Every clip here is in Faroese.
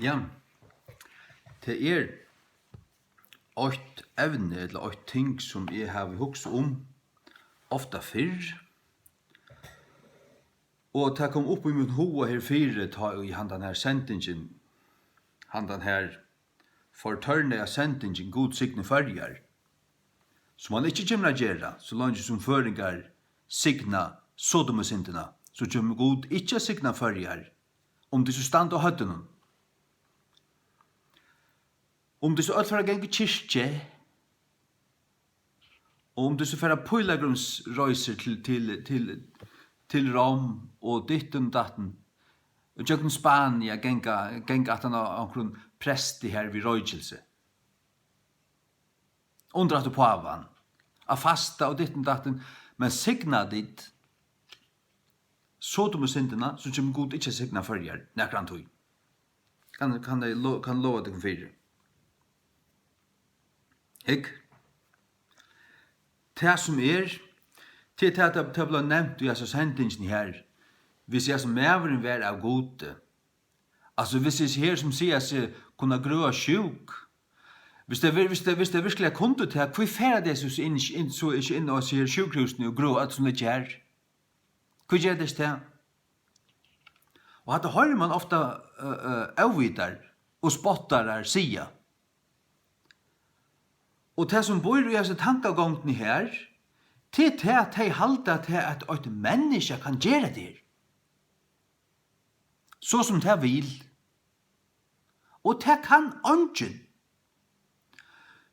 Ja, det ett evne eller ett ting som jeg har hugsa ofta fyrr. Og det kom upp i min hoa her fyrre ta i handan her sendingen, handan her fortørne av sendingen god signe fyrjar, som man ikke kommer gjera, så langt som føringar signa sodomesintena, så kommer god ikke signa fyrjar, om det så stand og høtten. Om det så alt for å genge kyrkje, og om det så for å pøylagrunnsrøyser til Rom og ditten datten, og jøkken Spania genga at han har omkring presti her vid røykelse. Undrat på avan, av fasta og ditten datten, men signa dit, sodomesintena, så kommer god ikke signa fyrjar, nekran tog. Kan lova det fyrir. Hygg. Det som til at det ble nevnt i altså sendingen her, hvis jeg som mæveren vær av gode, altså hvis jeg her som sier seg kunne grøa sjuk, hvis det virkelig er kunde til, hvor færre det så ikke inn og sier sjukhusene og grøa at som det ikke er? Hvor gjør det til? Og at det hører man ofte avvidar og spottar sier. Og det som bor i altså tankegångene her, til at de halda til at et menneske kan gjøre det. Så som det vil. Og det kan ungen.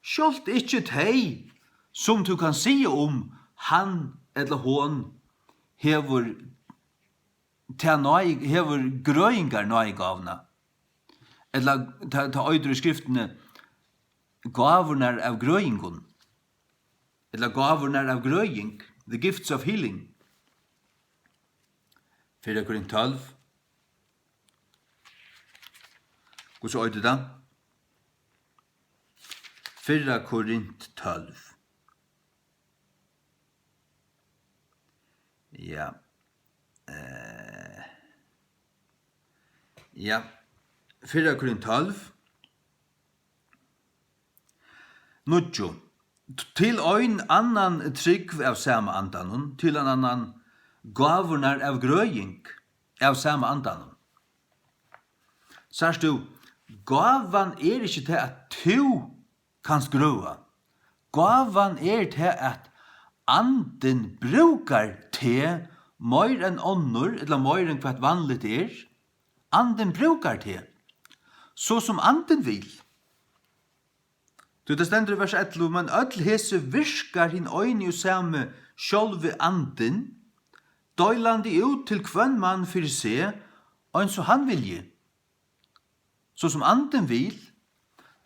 Sjølt ikke de som du kan si om han eller hon hever grøyngar nøygavna. Eller ta øyder i skriftene gavurnar av grøyngun. Eller gavurnar av grøying, the gifts of healing. 4 Korint 12. Hvordan så øyde det? 4 Korint 12. Ja. Ja. 4 Korint 12. Nudjo. Til ein annan trygg av samme andanon, til en annan gavurnar av grøying av samme andanon. Sørst du, gavan ikke til at du kan grøa. Gavan til at anden brukar til mer enn ånder, eller mer enn hva vanligt anden brukar til, så som anden vil. Det stendur i vers 11, men öll hese virkar hin øyne og samme sjálve anden, døylandi ut til hvønn mann fyrir seg, og så han vilje. Så som anden vil,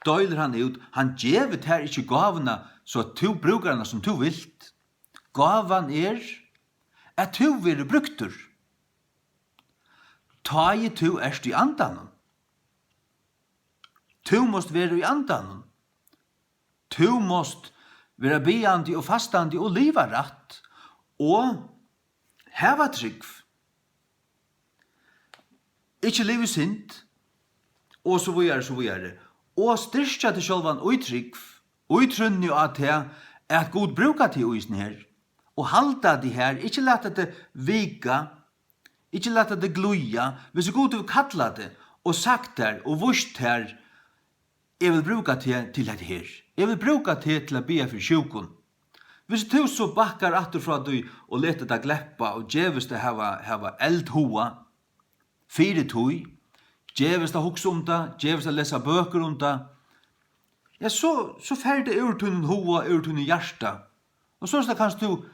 døyler han ut, han gjevet her ikke gavene, så at du brukar henne som du vilt. Gavan at du vil bruktur. Ta i tu erst i andanen. Tu måst være i andanen. Tu måst være biandi og fastandi og liva rætt og heva trygg. Ikke liv sint og så videre. Og styrkja til sjálvan og trygg og trunni at det at god brukar til uisen her og halda de her, ikke leta det vika, ikke leta det gluja, hvis god vil kalla det og sagt her og vurst her jeg vil bruka til dette her. Jeg vil bruka til å be for sjukun. Hvis du så bakkar atter fra du og leter deg gleppa og djevest det hava eldhoa, fire tøy, djevest det hoksa det, djevest det lesa bøker det, ja, så fer det ur tunnen hoa, ur tunnen hjärsta. Og så kan du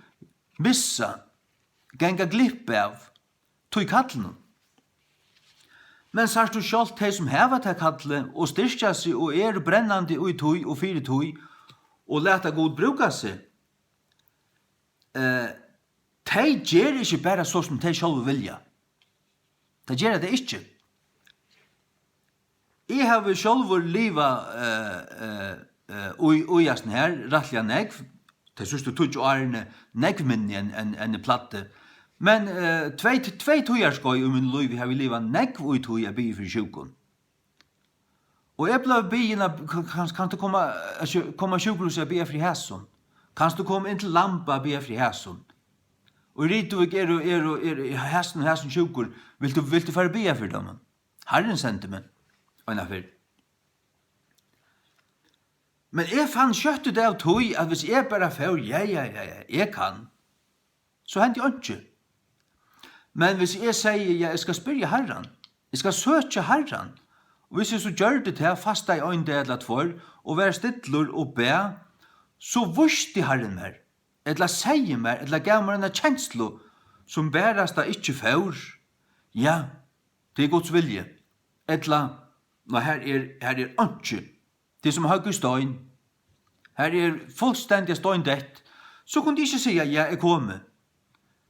missa, genga glippe av, tøy kattelen. Men sørst du sjalt de som heva til kattle og styrkja seg og brennandi ui tøy og fire tøy og leta god bruka seg, de gjer ikke bare så som de sjálf vilja. De gjer det ikke. Jeg har sjálf liva ujasten her, rattliga negv, til sørst du tøy årene negvminni enn platte, men tvei tøyarskoi min liv har vi liva negv ui tøy a bygge for sjukon. Og jeg ble byen av, kan du komme sjukhuset og be fri hæsson? Kan du komme inn til lampa og be fri hæsson? Og Ritovik hæsson sjukur, vil du fara be for dem? Herren sendte meg, og en affyr. Men jeg fann kjøttet av tog at hvis jeg bare får, jeg kan, så hent jeg ikke. Men hvis jeg sier, jeg skal spyrja Herren, jeg skal søke Herren, og hvis jeg så gjør det til, fasta i øynde eller tvår, og være stidler og be, så vurste Herren mer, eller sier mer, eller gav meg en kjenslo, som bærast da ikke får. Ja, det er Guds vilje. Eller, her er ikke, det som høy støyn, her er fullstendig støyndett, så kunne de ikke si, ja, jeg kommer.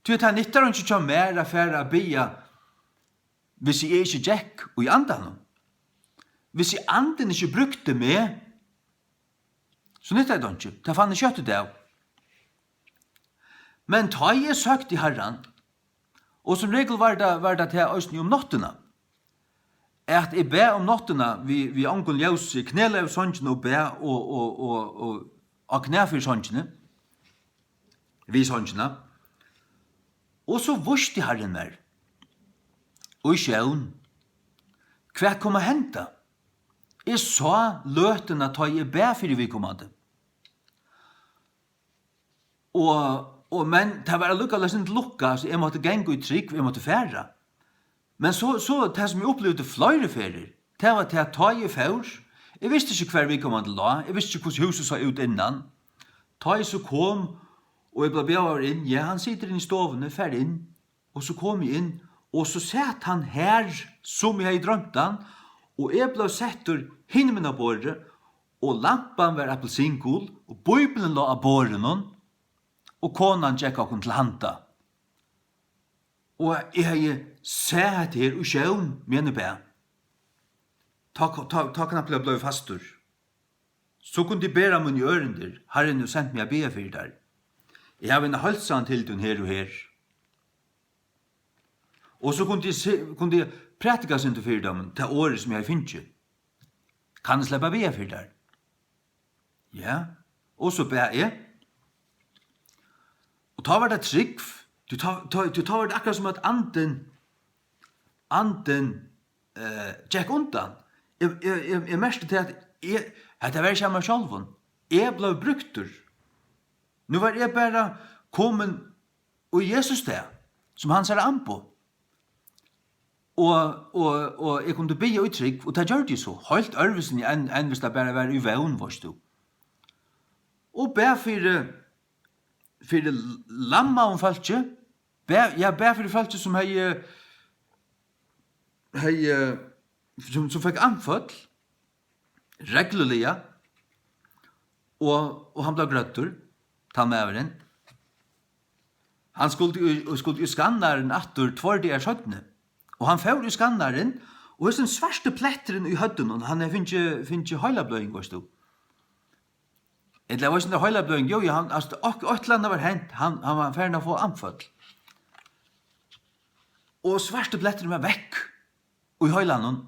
Til at han nytter ikke kjør mer affære å bya, hvis jeg ikke gikk og i andan. Hvis jeg anden ikke brukte meg, så nytter det ikke. Da fann jeg kjøttet det av. Men ta jeg søkt i Herren, og som regel var det til Østen om nottene, at jeg be om nottene, vi angår ljøs i knele av sånne og be og knæfyr sånne, vi sånne, og så vurste Herren mer, og i sjøen, hva kom å hente? Jeg sa løtene ta jeg be for vi kommande. Men det var lukkelig sin lukka, så jeg måtte genge i trygg, jeg måtte fære. Men så det som jeg opplevde flere ferier, det var til at ta jeg før, jeg visste ikke hver vi kommande la, jeg visste ikke hvordan huset så ut innan. Ta jeg så kom, og jeg ble bevar inn, ja, han sitter inn i stovene, fær inn, og så kom jeg inn, og så sett han her, som jeg hadde drømt han, og jeg ble sett ur hinnen av båret, og lampan var appelsingul, og Bibelen lå av båren, og konan gikk akkur til handa. Og jeg hadde sett her og sjøen, mener be. Ta knapt ble fastur. Så kunne de bæra mun i ørender, Herren og sendt meg å be for der. Jeg har en halsan til den her og her. Og så kunne de prætika sin til fyrdommen til året som jeg finner. Kan jeg slippe be for der? Ja, og så be jeg. Og ta var det trygg. Du tar var det akkurat som at anden gikk undan. Jeg merste til at det var ikke meg selv. Jeg ble brukter. Nu var jeg bare kommet og Jesus det, som han ser an på. Og jeg kunne be og uttrykk, og det gjør de så. Helt ørvesen enn hvis det bare var i vevn, varst du. Og be for lamma om falskje, be for falskje som som fikk anfall, reglulige, og han ble grøtter, tannmæveren. Han skulle i skannaren atter 2 dager søttene. Og han får i skannaren, og hos den svarte pletteren i høtten, han finner ikke høylabløying, varst du. Eller var ikke det høylabløying? Jo, åtlandet var hent, han var ferdig å få anfall. Og svarte pletteren var vekk, og i høylandet,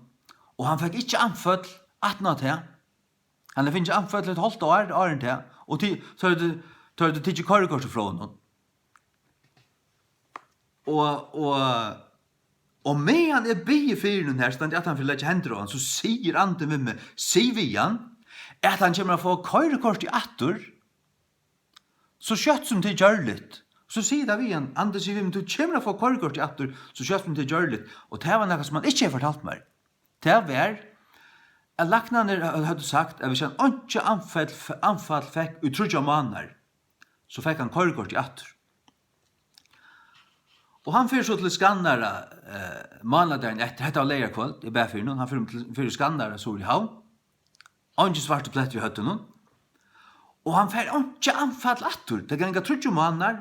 og han fikk ikke anfall 18 til. Han finner ikke anfall et halvt år til, og så er det ikke korrekort fra noen. Og med han bygge fyren her, stand at han vil legge hender av han, så sier anden med meg, sier vi han, at han kommer å få korrekort i atter, så kjøtt som til gjør litt. Så sier det vi han, anden sier vi, men du kommer å få korrekort i atter, så kjøtt som til gjør litt. Og det var noe som han ikke har fortalt meg. Det var at laknene hadde sagt at hvis han ikke anfall fikk utrydde måneder, så fikk han korrekort i atter. Og han fyrir så til skannare månederen etter, hette av leierkvalt, i Bæfyren, han fyrir skannare så i havn, og ikke svarte plett vi høtte noen, og han fyrir ikke anfall atter, det kan ikke trudje måneder,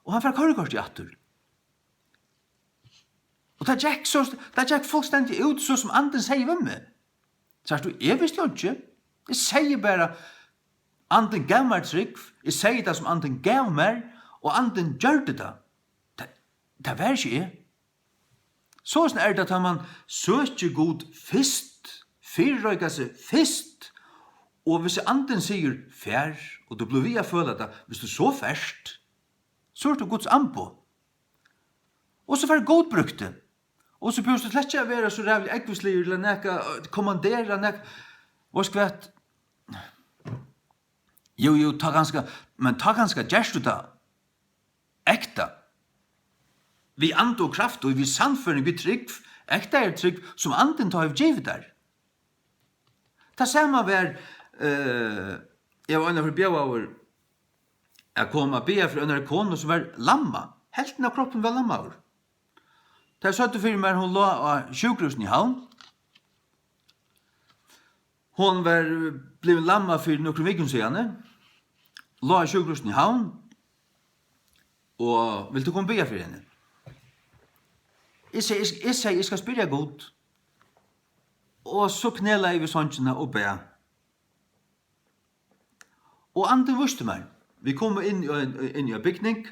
og han fyrir korrekort i atter. Og det gikk fullstendig ut så som anden sier ved meg. Så du, jeg visste jo ikke, jeg sier bare, anden gav meg trygg, jeg sier det som anden gav meg, og anden gjør det da. Det var ikke jeg. Sånn er det at man søker god fyrrøyka seg fyrst, og hvis anden sier fær, og du blir via føla det, hvis du så færst, så er det Guds ambo. Og så var god brukte. Og så behøver du slett ikke være så rævlig ekvislig, eller nekka, kommandera, nekka, hva skvett? Jo, ta ganska gjerst du da, ekta. Vi and og kraft, og vi sannføring, vi trygg, ekta er trygg, som anden tar av givet der. Ta samme var, jeg var innan for bjau over, jeg kom og bia for en kone som var lamma. Helten av kroppen var lamma over. Da jeg søtte for meg, hun lå av sjukhusen i havn. Hun var blevet lamma for noen vikken siden. Lå av sjukhusen i havn. Og vil du komme bia for henne? Jeg sier, jeg skal spyrja godt. Og så knela jeg ved sånnsjene og be. Og anden visste meg. Vi kom inn i en bygning.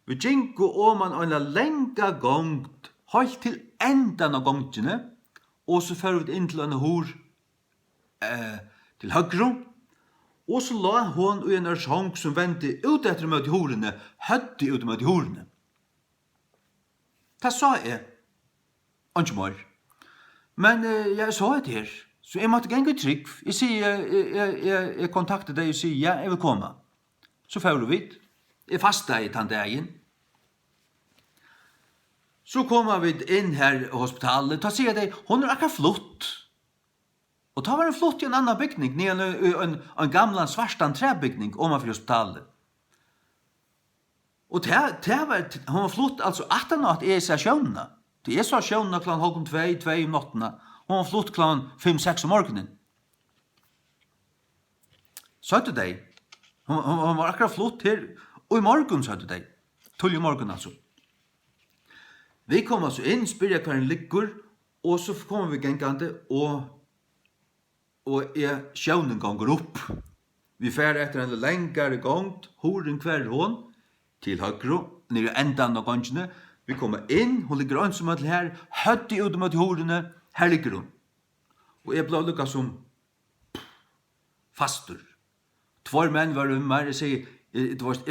Vi gikk om en lenga gongt, helt til endan av gongtene, og så fører vi inn til en hår til høyre, og så la hun i en sjong som ventet ut etter å møte horene, høtte ut å møte horene. Det sa jeg, ikke mer. Men jeg sa det her, så jeg måtte genge trygg. Jeg sier, jeg kontakter deg og sier, ja, jeg vil komme. Så fører vi vidt. Jeg fasta i den dagen. Så kommer vi inn her i hospitalet, da sier jeg, hun er akkurat flott. Og da var det flott i en annan bygning, en gamla svarstan träbygning ovanför hospitalet. Og hun var flott, altså 18 natt er seg sjøvna. Det er så sjøvna klant 2 om nattena. Hun var flott klant 5-6 om morgenen. Søtte deg. Hun var akkurat flott her, og i morgen søtte deg. 12 i morgen altså. Vi kom altså inn, spyrja hver en ligger, og så kommer vi gengande, og sjøvnen ganger opp. Vi fer etter en lengre gongt, horen hver hånd, til høyre, nere endan av gongene. Vi kommer inn, hun ligger ønsomt her, høtti ut mot horene, her ligger hun. Og jeg ble lukket som fastur. 2 menn var meg, jeg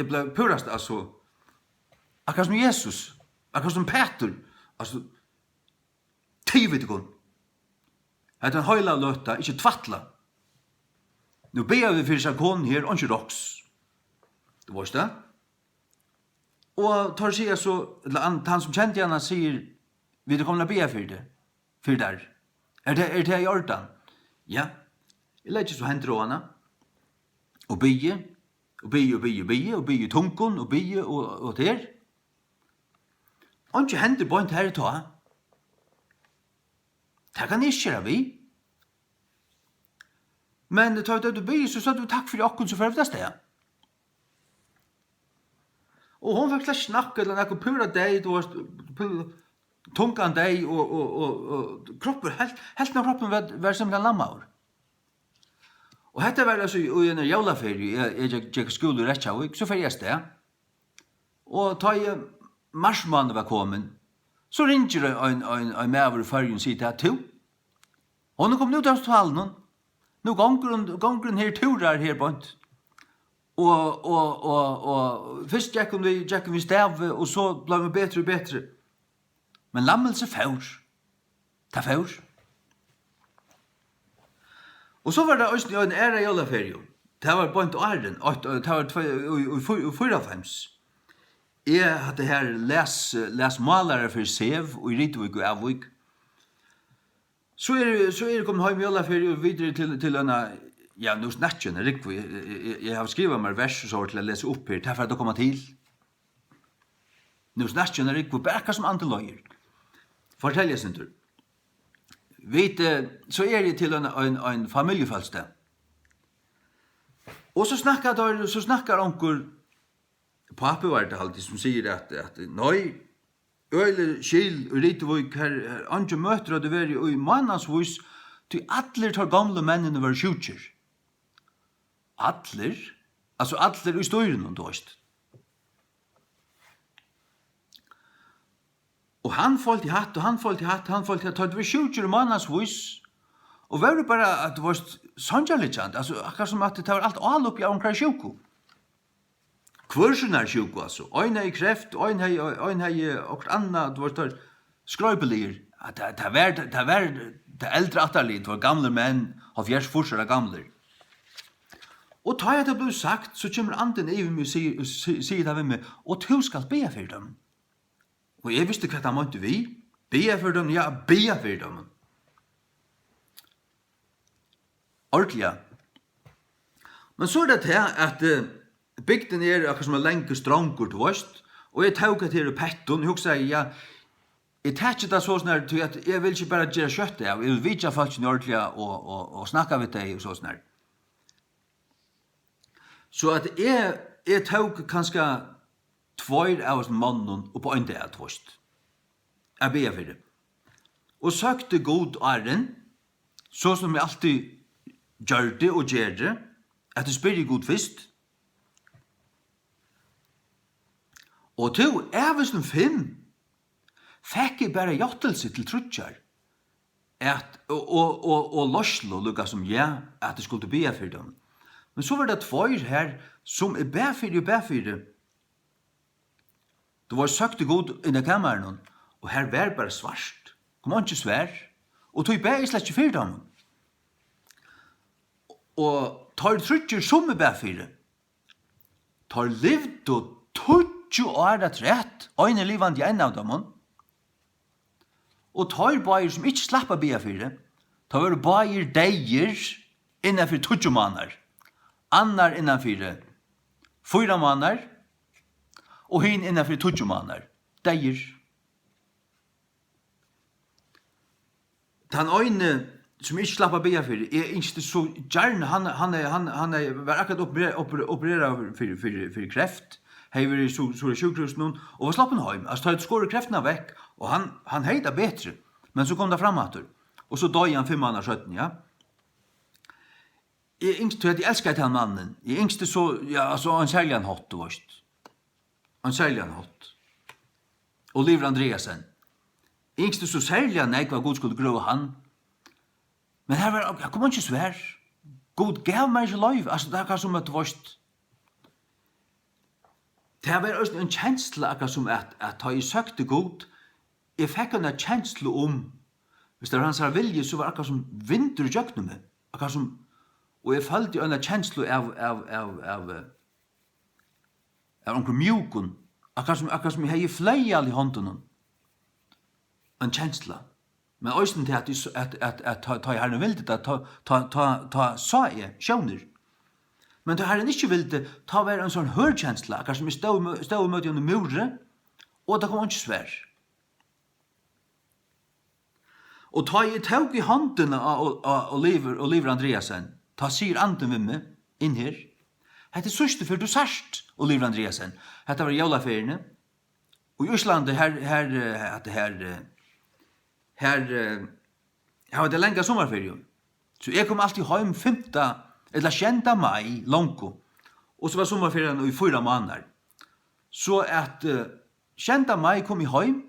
ble purast, altså, akkurat som Jesus, akkurat som Peter, altså, tyvet ikon. Det er en høyla løtta, ikke tvattla. Nå ber vi for seg konen her, og ikke roks. Du vet det? Og tar sier så, han som kjente henne sier, vil du komme og be for det? For der. Er det i orden? Ja. Jeg legger så henter henne. Og bygge, og bygge tunken, og bygge, og der. Og ikke henter på en her ta. Det kan ikke gjøre vi. Men tar du bygge, så sa du takk for åkken, så får vi det stedet. Og hon fikk slett snakke, eller nekko pura deg, tungan deg, og kroppen, helten av kroppen var simpelthen lammaur. Og hette var altså i en jævlaferie, jeg gikk skole i Rettjavik, så fyrir jeg sted. Og da jeg marsmannen var kommet, så ringer en mever i fargen og sier til at hon kom ut av hospitalen, nå gonger hun her turar her bort. Og først gikk vi stav, og så ble vi bedre og bedre. Men lammelse fjør. Det fjør. Og så var det også en ære i alle ferier. Det var bønt åren, det var 4-5. Jeg hadde her les malere for Sev, og i Ridvik og Avvik. Så er kommet hjem i alle ferier, og videre til en ja, nu snakker jeg, jeg har skrivet meg vers så til å lese opp her, for at det kommer til. Nu snakker jeg, bare hva som andre løyer. Fortell jeg sin tur. Så er jeg til en familiefallsted. Og så snakker onkel, pappa var det alltid, som sier at nei, øyler, skil, Ridvik, her andre møter, og det var i mannansvis, til atler tar gamle mennene var sjutjer. Atler? Altså atler i støyren, du vet. Og han falt i hatt, tar det var sjutjer mannansvis, Og var det bare at det var sånn altså akkurat som at det var alt all opp i omkring sjuko. Kvørsen er sjuko, altså. Øyne i kreft, øyne i og annet, det var der skrøybelir. Det var det eldre atterlig, det var gamle menn, 70 forser av gamle. Og da det ble sagt, så kommer anden i meg og sier det ved meg, og du skal be for dem. Og jeg visste hva det måtte vi. Be for dem, ja, be for dem. Ordentlig. Men så det her at bygden akkurat som lenge strongur til vårt, og jeg tok at her i petten, og jeg ja, jeg tar ikke det sånn her, til at jeg vil ikke bare gjøre kjøttet av, jeg vil vite folk ordentlig og snakke med deg og sånn her. Så at jeg tok kanskje 2 av oss mannen og på en del tvåst. Jeg ber for det. Og søkte god æren, så som jeg alltid gjør det og gjør det, at jeg spør god først. Og til Eversen 5 fikk jeg bare hjertelse til trutjar. Og løslo, lukka som ja, at jeg skulle be for dem. Men så var det 2 her som er be for det. Det var søkte god inn i kammeren, og her var bare svart. Kom an ikke svær. Og tog be i slett ikke for dem. Og tar trutjer som er be for det. Tar livd og 20 år rett, øyne livande i en av dem. Og tar bajer som ikke slapper be for det. Tar bajer deier innenfor 20 måneder. Annar innanfyr 4 måneder, og hin innanfyr 20 måneder. Deier. Den øyne som ikke slapp av bia fyrir, ikke så gjerne, han var akkurat opereret for kreft, hei var i Sore sjukhusen, og var slappen heim, altså tar skåret kreftene vekk, og han heida bedre, men så kom det fram atter, og så døg han 5 måneder 17, ja. Jeg yngste at jeg elsket den mannen. Jeg yngste så, ja, altså, han særlig han hatt, du vet. Han særlig han hatt. Og Liver Andreasen. Jeg yngste så særlig han jeg var god skulle grøve han. Men her var, jeg kom ikke svær. God gav meg ikke lov. Altså, det er akkurat som at du vet. Det var også en kjensle akkurat som at da jeg søkte god, jeg fikk en kjensle om, hvis det var hans vilje, så var akkurat som vinter i jøkkene med. Akkurat som og jeg følte en kjenslo av onkel mjukun, akkurat som jeg hei fleial i hånden. En kjensla. Men også til at ta i herren vilde det, ta sa jeg, sjåner. Men ta herren ikke vilde, ta være en sånn hørkjensla, akkurat som jeg stod møte gjennom mure, og det kom ikke svær. Og ta jeg tog i hånden av Oliver Andreasen, ta sier anden ved meg inn her. Hette sørste for du sørst, Oliver Andreasen. Hette var jævlaferiene. Og i Øslandet, her var det lenge sommerferie. Så jeg kom alltid hjem 5. eller 6. mai, langko. Og så var sommerferien i 4 måneder. Så at 6. mai kom jeg hjem,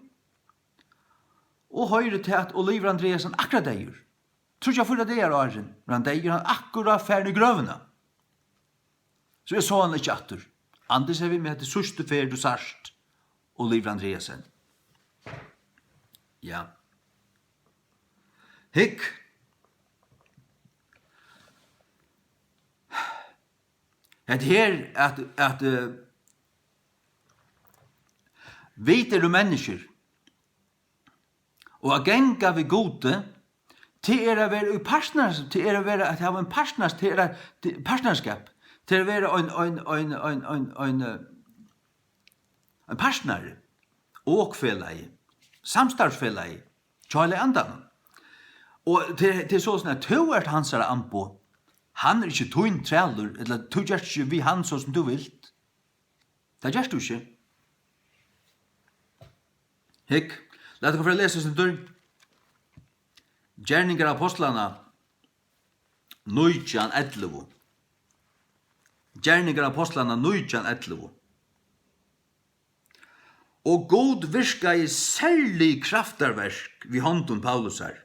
og høyre til at Oliver Andreasen akkurat deier. Tror jeg for det er åren, men han deier han akkurat ferdig grøvene. Så jeg så han ikke atter. Anders er vi med til sørste ferd og sørst, Oliver Andreasen. Ja. Hikk. Det her at viter du mennesker, og a genga vi gode, til å være i partnerskap, til å være at ha en partnerskap, til å være en partner, åkfellag, samstarvsfellag, Charlie Andan. Og til sånn at du er hans anpå, han er ikke tøyn treller, eller du gjør ikke vi han sånn som du vil. Det gjør du ikke. Hikk, la deg få lese sin dør. Gjerninger av apostlene, 19:11. Gjerninger av apostlene, 19:11. Og god virka i særlig krafterverk vi hånden Paulus her.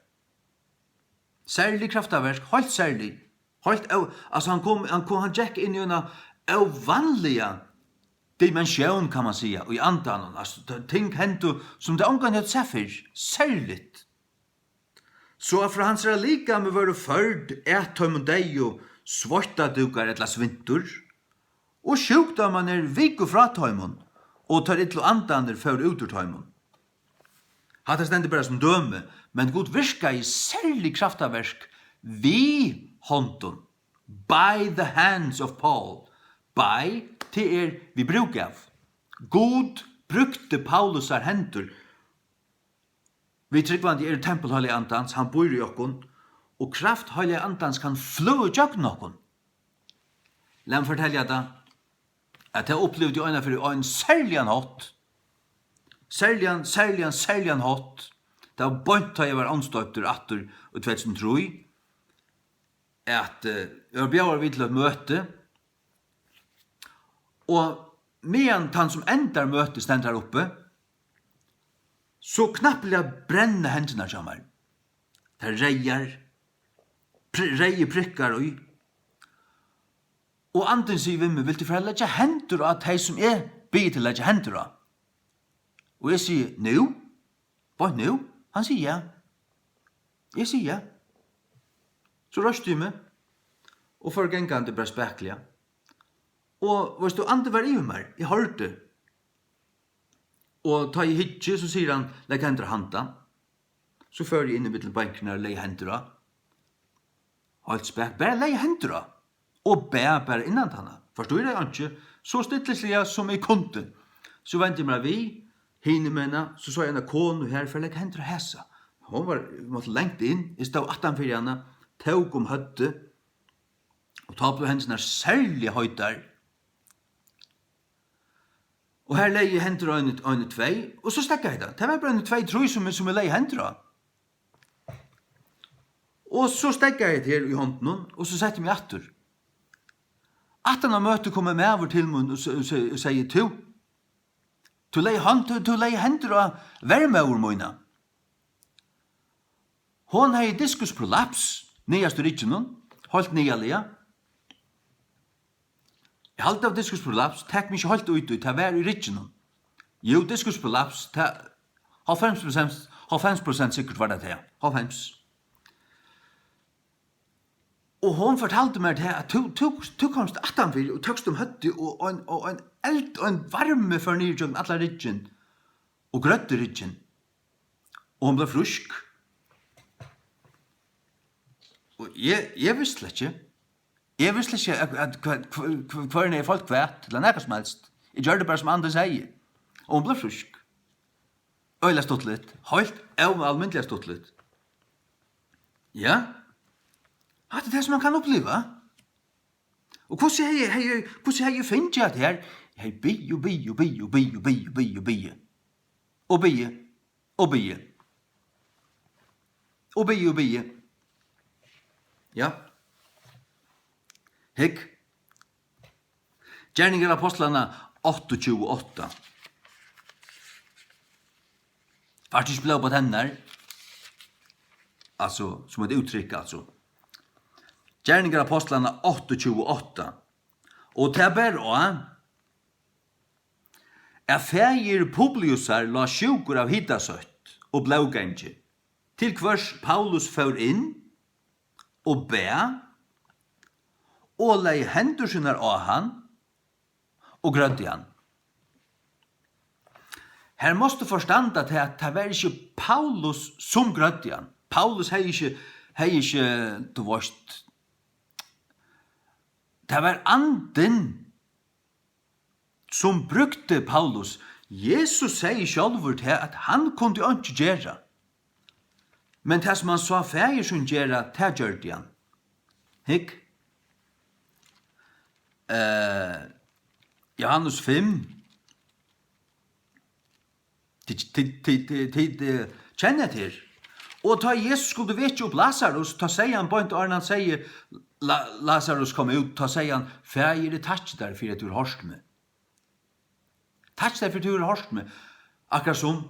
Særlig kraftaverk, helt særlig. Altså han gikk inn i en vanliga dimension, kan man säga, och i andan. Alltså, ting hände som det omgående hade sett för, särligt. Så för hans lika med var förd ättöm deg och svarta dukar eller svintur, och sjukdomar vik och fratöjmon, och tar ett andan för ut ur töjmon. Hatt stendig bara som döme, men god virka i særlig kraftaverk vi hånden, by the hands of Paul, by til vi bruk av. God brukte Paulus hendur. Vi tryggvandi tempel heilig andans, han bor i okkon, og kraft heilig andans kan flå i jøkken okkon. Lem fortelja da, at jeg opplevde jo øyne for en særligan hot, særligan hot, det var bønt da jeg var anstøypter atter og 2003, at jeg bjør vidt til et møte, og medan han som endar møte stend her oppe, så knappelig brenne hendene til meg. Det reier prikkar og anden sier vi meg, vil du for å legge hender av de som byr til å legge hender av? Og jeg sier, nå? Hva nå? Han sier ja. Jeg sier ja. Så røste jeg meg, og for gengande bare spekler. Og hvis du andre var i meg, jeg hørte. Og ta i hitje, så sier han, legg hender handa. Så fører jeg inn i mittelbanken og legg hender av. Halt spek, bare legg hender av. Og bare innan henne. Forstår jeg ikke? Så stittelig som jeg kunde. Så ventet jeg meg vi, henne mennene, så så jeg en kone her, for jeg legg hender av hessa. Hun måtte lengt inn, jeg stod 18 for henne, tog høtte, og ta på henne særlig høyder. Og her leie hender av øyne 2, og så stekket jeg det. Det var bare øyne 2, tror jeg, som jeg leie hender av. Og så stekket jeg det her i hånden, og så sette jeg meg etter. Atten av møtet kommer med over til meg og sier, du leie hender av verme over mine. Hon har diskusprolaps, nyast i rikkenon, holdt nyalige. Jeg halte av diskusprolaps, takk meg ikke holdt ut ut, det var i rikkenon. Jo, diskusprolaps, 90% sikkert var det det, 90%. Og hon fortalte meg det at du komst attanfyr og tøkst høtti og en eld og en varme for nyrjøkken alla rikken og grøtte rikken. Og hon ble frusk. Og jeg visste ikke. Jeg visste ikke at hver er folk kvært eller nekka som helst. Jeg gjør det bare som andre sier. Og hon ble frusk. Øyla stått litt. Helt almindelig stått litt. Ja. Det er det som man kan oppleve. Og hvordan jeg finner jeg det her? Jeg bygge. Og bygge. Ja. Hikk. Gjerninger av apostlene 8:28. Faktisk ble på denne her. Altså, som et uttrykk, altså. Gjerninger av apostlene 8:28. Og til ber også feir Publiusar la sjukur av hittasøtt og blågenge, til hvers Paulus fører inn og be og lei hendur sinnar av han og grødde han. Her måste forstanda til at det var ikke Paulus som grødde han. Paulus hei ikke du varst. Det var anden som brukte Paulus. Jesus sier sjálfur til at han kunde ikke gjøre. Men det som han sa feir som gjøre, det gjør det han. Hikk? Johannes 5. Tid kjenner til. Og ta Jesus skulle vekje opp Lazarus, ta sier han på en år, han sier Lazarus kom ut, ta sier han, feir takk der for at du har hørst med. Takk der for at du har hørst med. Akkurat som,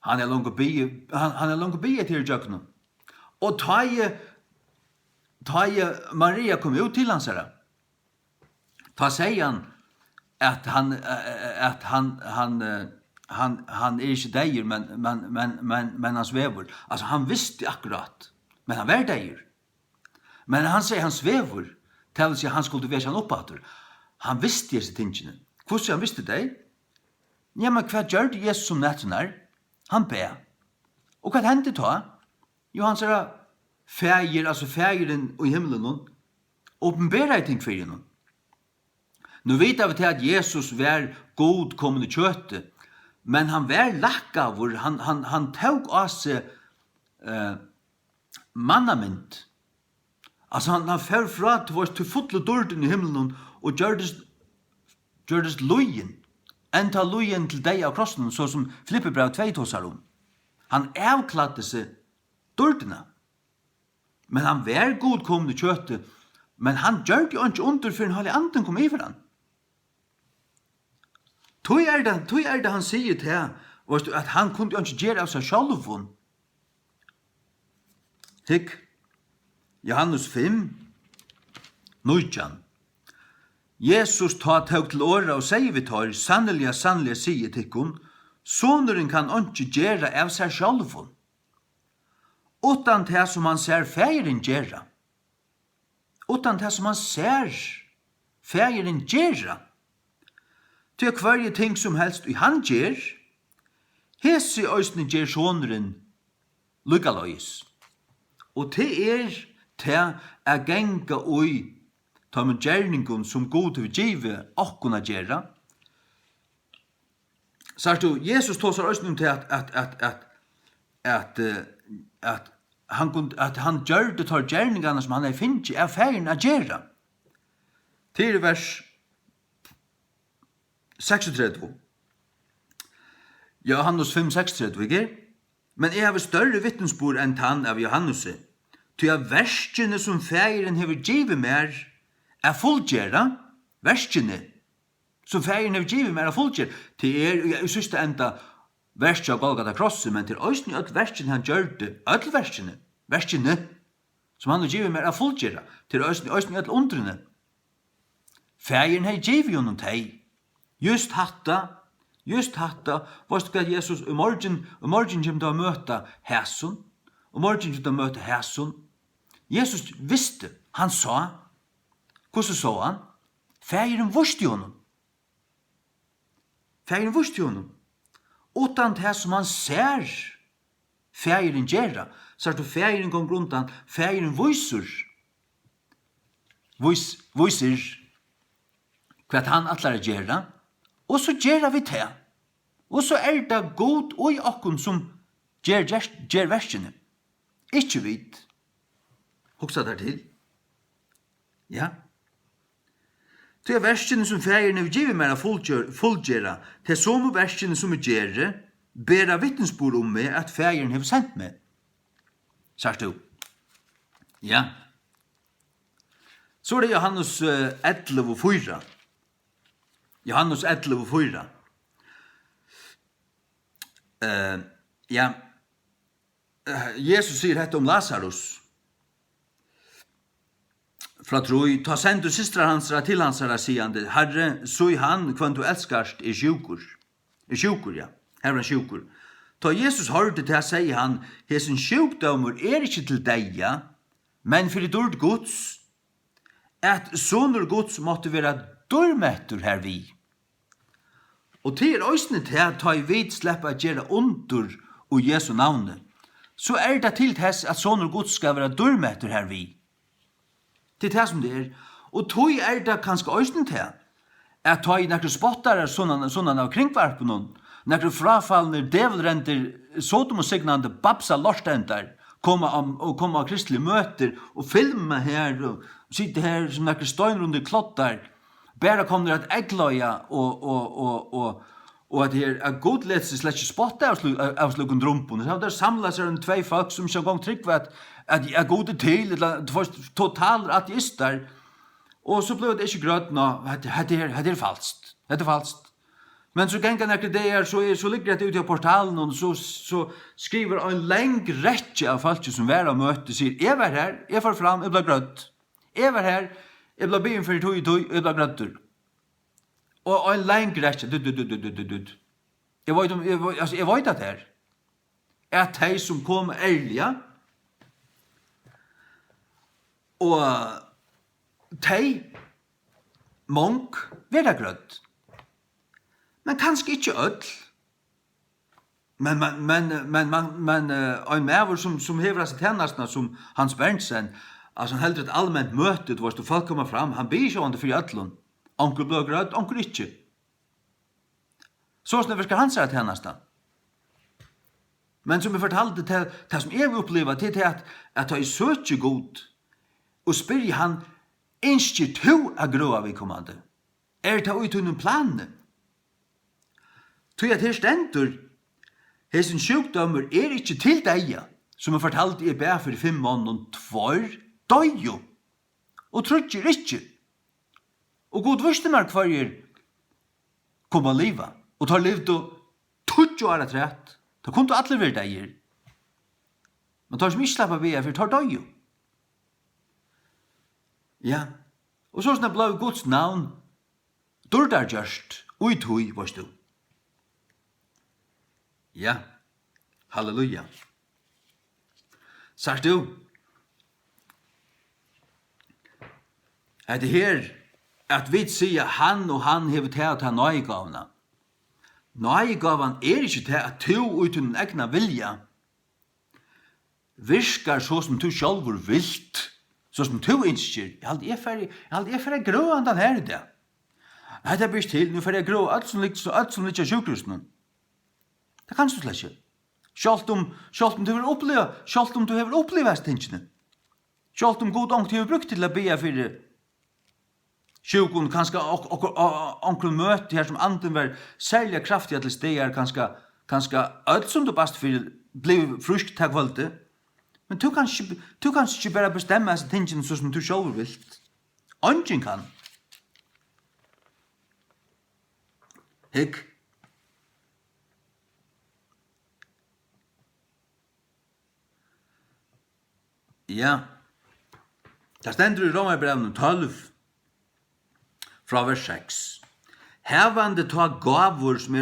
han er langt å bie til jøkkenen. Og ta Maria kom ut til hans herre, ta sier han at han ikke deier, men han svever. Altså, han visste akkurat, men han var deier. Men han sier han svever, det vil si han skulle være han oppater. Han visste disse tingene. Hvordan han visste det? Ja, men hva gjør det Jesus som netten er? Han ber. Og hva hendte da? Jo, han sier fægir, altså fægiren i himmelen, åpenberer ting for henne. Nå vet vi til at Jesus var god kommende kjøttet, men han var lakkavur, han tog av seg mannamynd. Altså han fer fra til fotle dørden i himmelen og gjørdes lojen, enta lojen til deg av krossen, så som Filippebrev 2 tåsar om. Han avkladde seg dørdene. Men han var god kommende kjøttet, men han gjør det jo ikke under for en halv anden kom over han. Tog er det han sier til at han kunne jo ikke gjøre av seg sjálvun. Tikk, Johannes 5, 19. Jesus tog til åra og sier vi tar, sannelig sier tikkun, soneren kan ikke gjøre av seg sjálvun, utan det som han ser feiren gjøre. Utan det som han ser feiren gjøre. Til hver ting som helst i han gjør, hese øysene gjør soneren lykkaløys. Og til å genga ui ta med gjerningen som god til å give okkuna gjøre. Så Jesus tåsar øysene til at han gjør det tar gjerningene som han finnes av ferien å gjøre. Til vers 36. Johannes 5, 36, ikke? Men jeg har større vittnesbord enn tann av Johannes. Til at verskene som feiren hever givet mer fullgjera. Verskene som feiren hever givet mer fullgjera. Til i siste enda verskene av Golgata krosset, men til òsne at verskene han gjør det. Alle verskene som han har givet mer fullgjera. Til òsne at undrene. Feiren hever givet jo noen teg. Just hatta, varst hva Jesus i morgen kommer til å møte hæsun, Jesus visste, han sa, hvordan sa han? Feiren visste jo honom. Utan det som han ser, feiren gjøre, så du feiren kom rundt han, feiren viser hva han atler gjøre, og så gjør vi det. Og så det god og i okken som gjør verskene. Ikke vidt. Hoksa der til. Ja. Det verskene som feierne vil give meg fullgjøre, til som verskene som gjør, ber vittnesbord om meg at feieren har sendt meg. Sagt du? Ja. Så det Johannes 11:4. Johannes 11:4. Ja. Jesus sier dette om Lazarus. Fra troi, ta sendu systrar hansra til hansra siande, Herre, så i han, kvann du elskarst, sjukur. Ja. Herre sjukur. Ta Jesus hørte til å si han, hesen sjukdomur ikke til deia, men fyrir dård Guds, at sonur Guds måtte være dårmettur her vi. Og til òsne til at ta i vid sleppa å gjøre under og Jesu navnet, så det til tess at sonur Guds skal være dårmettur her vi. Til det som det og tog det kanskje òsne til at ta i nekker spottare sånne av kringvarpen, nekker frafallende develrenter, Sodom og signande babsa lorstendar, komma av kristelige møter, og filme her, og sitte her som nekker støyner under klottar, bare kommer at eggløya, og at her er godledelse slett ikke spotte av slukken drumpen. Så der samlet seg en tvei folk som ikke en gang trykker at er gode til, eller totaler ateister, og så ble det ikke grøtt nå, det er falskt. Men så gänga när det är så ligger det ute på portalen och så skriver en läng räcke av folk som var och mötte sig. Jag var här, jag får fram, jag blir grött. Jag var här, jag blir byn för tog, jag blir grötter. Och en läng räcke, Jag vet att det här. Att de som kom ärliga og de mång vera grøtt. Men kanskje ikke øll. Men en maver som hever seg tennastna som Hans Berntsen, altså han heldur et allmänt møte, hvor folk kommer fram, han blir ikke under for øllun. Onkel blå grøtt, onkel ikke. Så snøver skal han seg tennastna. Men som jeg fortalte til, det som jeg vil oppleva til at jeg søker god, og spyr han, innskjer to av grøa vi kommande? Det ut under planene? Tog at her stendur, hessen sjukdommer ikke til deg, som jeg fortalte i bæ for 5 måneder, 2 døyo, og trutjer ikke. Og god visste meg hva kom av livet, og tar livet og 20 år trett. Da kunne alle være deg. Men tar som ikke slapper ved, for tar døyo. Ja, og så snart ble Guds navn dårdargjørst, uthøy, varst du. Ja, halleluja. Sagt du, er det her at vi sier han og han hever til å ta nøygavna. Nøygavan ikke til at du uten egna vilja virkar så som du sjálfur vilt, så som du innskjer. Jeg fer grå andan her i det. Nei, det blir til, nu fer jeg grå alt som litt av sjukhusen. Det kan du slett ikke. Sjalt om du vil oppleva tingene. Sjalt om god ångt du har brukt til å be for sjukon, kanskje onkel møte her som anden var særlig kraftig til steder, kanskje alt som du bast for blir frusk takk valgte. Men du kan ikke bare bestemme disse tingene så som du selv vil. Ingen kan. Hikk. Ja. Det stender i Romerbrevnen 12, fra vers 6. Hevande ta gavur som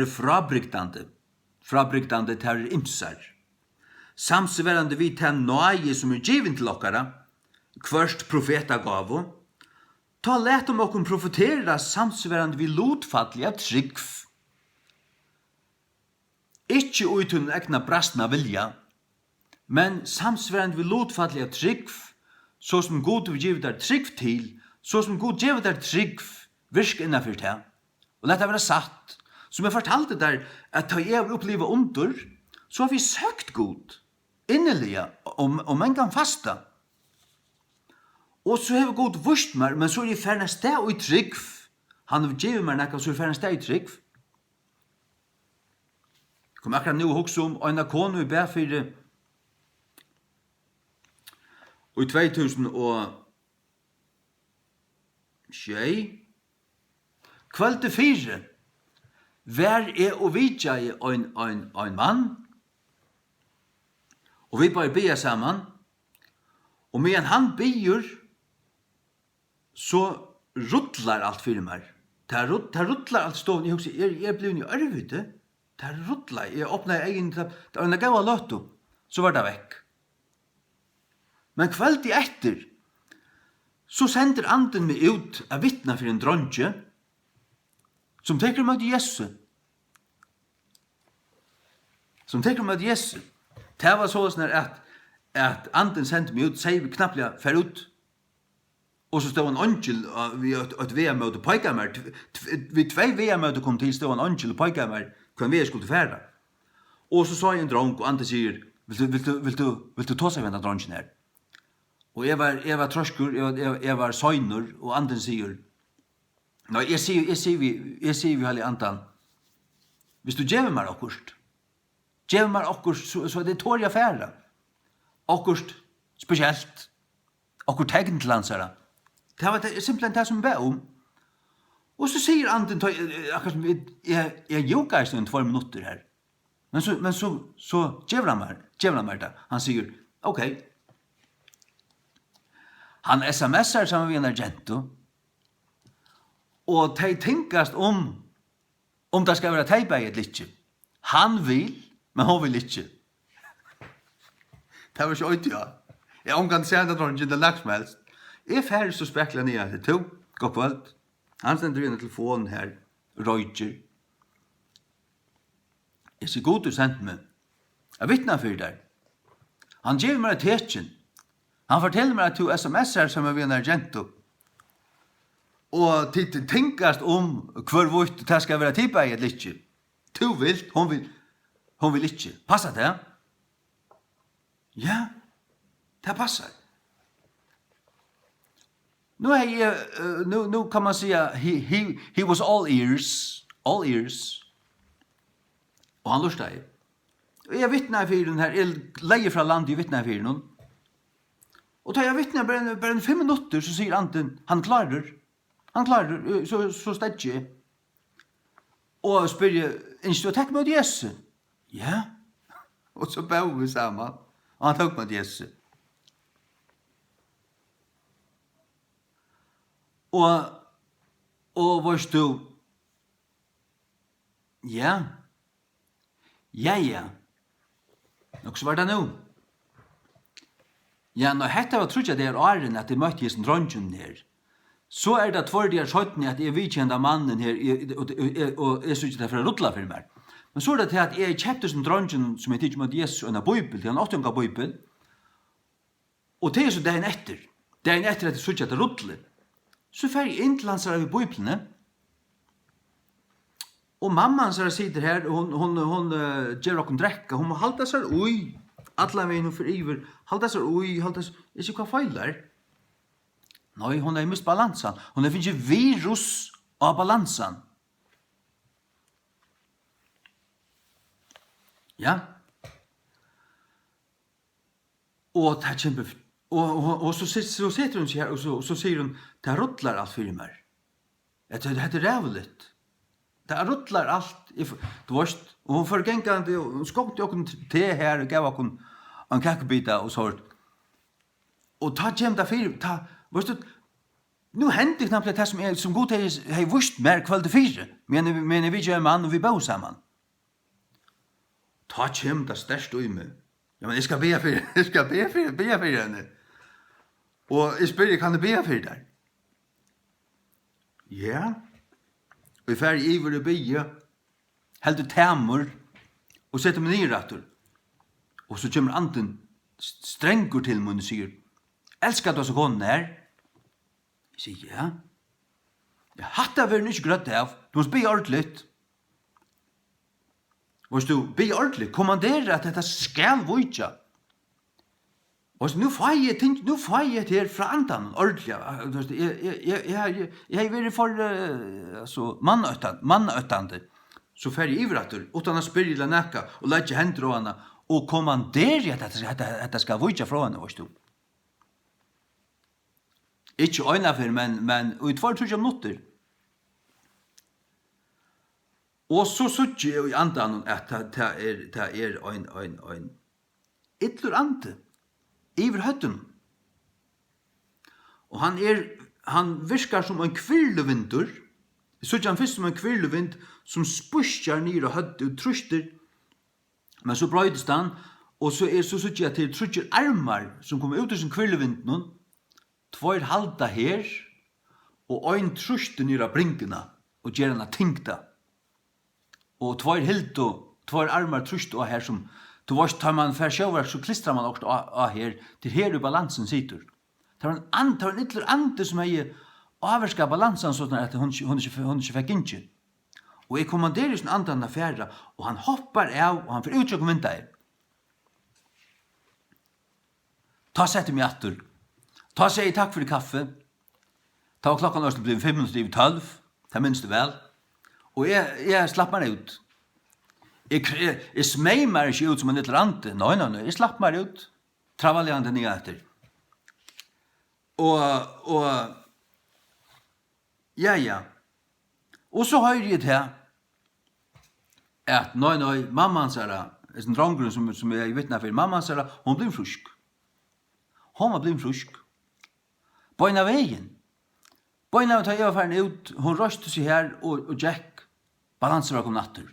frabrygtande til imsar. Samsverande vi til nøye som given til okkara, kvørst profeta gavu, ta let om okkom profetera samsverande vi lotfattelige trygg. Ikke utun egna brastna vilja, men samsverande vi lotfattelige trygg, så som god vil give der trygg til, så som god give der trygg, virk innanfyrt her. Og dette være satt. Som jeg fortalte der, at da jeg vil oppleve under, så har vi søkt god, innelige, og man kan fasta. Og så har vi god vurst meg, men så er jeg ferdig sted og i trygg. Han vil give meg nekka, så er jeg ferdig sted i trygg. Jeg kom akkurat nå også om en av konu i Bærfyre, og i 2006, kvölde 4, vær og vidja i en mann, og vi bare bia saman, og medan han bier, så ruttlar alt fyrir meg. Det ruttlar alt stående, jeg husker, jeg ble jo arvide, det ruttlar, jeg åpnet egen, det var en gav av løtto, så var det vekk. Men kvöldi etter, så sender anden meg ut av vittna for en dronje, som teker med Jesus. Det var sånn at anden sendte meg ut, sier vi knapplega, fer ut, og så stod en angel ved et VM-møte på Pøykamer. Vi 2 VM-møte kom til, stod en angel på Pøykamer, hva vi skulle fære. Og så sa jeg en dronk, og anden sier, vil du ta seg med denne dronjen her? Og jeg var trøskur, jeg var søgner, og anden sier, nei, jeg sier vi halv i andan, hvis du gjever meg akkurst, så det tår jeg færa. Akkurst spesielt, akkur tegn til lansara. Det var simpelthen det som jeg ba om. Och så säger anden, akkurat som jag jokar i 2 minuter här. Men så gävlar han mig det. Han säger, okej. Han smsar sammen med en agento. Og de tenkast om det skal være teipa eller ikke. Han vil, men hon vil ikke. Det var ikke øyt, ja. Jeg omgang se det dronjen det lagt som helst. Jeg færre så spekla ned til to. God kveld. Han sender inn telefonen her. Røyger. Jeg sier god du sendt meg. Jeg vittner for der. Han gir meg et tekjen. Han forteller meg at du sms'er som er ved en agento. Og til tenkast hver vart det skal være tippa eller ikke. Du vil, hon vil ikke. Passar det? Ja, det passar. Nu kan man säga he was all ears. Og han lurte. Og jeg vittnar for den her, jeg leier fra landet i vittnar for noen. Og da jeg vittnar bare 5 minutter, så sier anden, han klarer, så stedje jeg. Og spør jeg, ikke du takk med Jesu? Ja. Og så bau vi sammen, og han takk med Jesu. Og varst du, ja, nok så var det nå. Ja, når hetta var trutja det åren at det møtte jeg som dronjen her, så det 2 dager skjøttene at jeg vidkjente mannen her, og jeg synes ikke det for å rutla for meg. Men så det til at jeg kjøpte som dronjen som jeg tidlig mot Jesus og en bøybel, til en 8 bøybel, og det så dagen etter at jeg synes ikke det rutler, så fer jeg inn til hans av bøyblene, og mamman så sitter her, hon gjør okkur drekka, hon må halda seg ui, alla veien for iver, halda seg ui, ikke hva feilar. Nei, hon har mist balansan, hon har finnet virus av balansan. Ja. Og det kjempe, og så sitter hun her, og så sier hun, det rutlar alt fyrir meg. Det rævligt. Det rutlar alt, du varst, og hun forgengande, og skokte okkur te her, og gav okkur en kakebita og sånt. Og ta kjem det fyrir, varst du, nu hendte knappt det som god hei vust mer kvalitet fyrir, men vi gjør mann, og vi bau saman. Ta kjem det størst ui meg. Ja, men jeg skal be fyrir henne. Og jeg spør, kan jeg be fyrir deg? Ja. Og jeg fer iver og bygge, heldur temur, og setter meg nyrrattur. Og så kommer anden strengur til mun og sier, elskar du så konen her? Jeg sier, ja. Jeg hatt av verden ikke grøtt av, du må be ordentligt. Hvis du be ordentligt, kommandere at dette skal vujtja. Og så nu får jeg til fra andan ordentlig. Jeg har vært for mannøttande. Så fer jeg ivratter, utan å spyrre eller nekka, og lette hender av henne, og kommandere at det skal vujtja fra henne, varst du. Ikke øyne for, men ut for 2 minutter. Og så sutt jeg i andan at det en ytler ande. Iver høtten. Og han virkar som en kvirlevindur. Så han først som en kvirlevind som spusjar ned og høtt og truster. Men så brøydes han, og så sutt jeg til truster armar som kommer ut av sin kvirlevind nå. 2 halda her, og ein truster ned av brinkene, og gjør henne tinkta. Og 2 hilt og 2 armar truster her som du varst, tar man fær sjøver, så klistrar man også av her, til her i balansen sitter. Det var en ytterligere ande som er avverska balansen, sånn at hun ikke fikk ikke. Og jeg kommanderer sånn andan affæra, og han hoppar av, og han får uttryk om vinter. Ta sette meg atter. Ta seg takk for kaffe. Ta klokkan også blir 5 minutter i 12, det minst det vel. Og jeg slapp meg ut. Jeg smei meg ikke ut som en liten ante. Nei, jeg slapp meg ut. Travaljande nye etter. Og ja. Og så hører jeg til at nei, mamman sier, en drongrun som jeg vittnar for, mamman sier, hon blir frusk. Hon var blivit frusk. Bøyna veien. Bøyna tar jeg ferden ut, hon røste seg her og Jack balanser kom natter.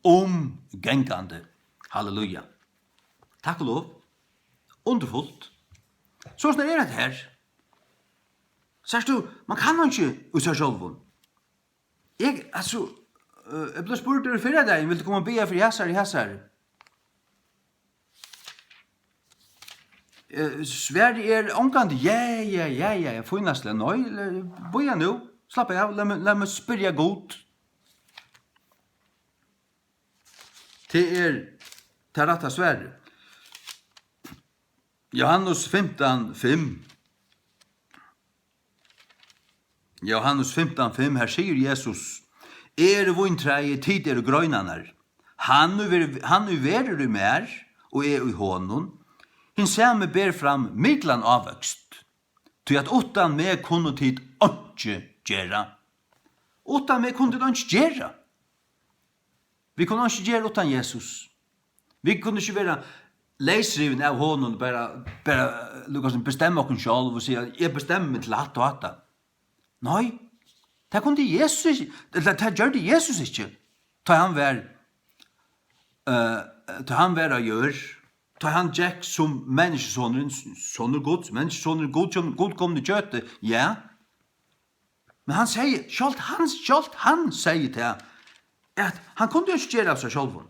Gengande. Halleluja. Takk og lov. Underfullt. Så snar det her. Sørst du, man kan ikke ut seg sjølven. Jeg ble spurt deg fyrir deg, vil du komme og be for hæsar? Sverige omgående, ja, finnast det, nøy, boja nu, slapp av, la meg spyrja god. Til retta Sverige. Johannes 15:5. Johannes 15:5, her sier Jesus, vintreie, tid grøynanar. Han verer i mer, og i hånden. Hin samme ber fram midlan avvøkst, til at utan meg kunne tid ikke gjøre. Utan meg kunne tid ikke gjøre. Vi kunne ikke gjøre utan Jesus. Vi kunne ikke være leisriven av hånden, bare lukkast bestemme oss selv og si at jeg bestemmer meg til hatt og hatt. Nei, det kunne Jesus ikke, det gjør det Jesus ikke. Ta han vær å gjøre, ta han Jack som menneskesåneren, sånner god, menneskesåneren godkommende kjøte, ja. Men han sier, selv han sier til at han kunne ikke gjøre av seg selv.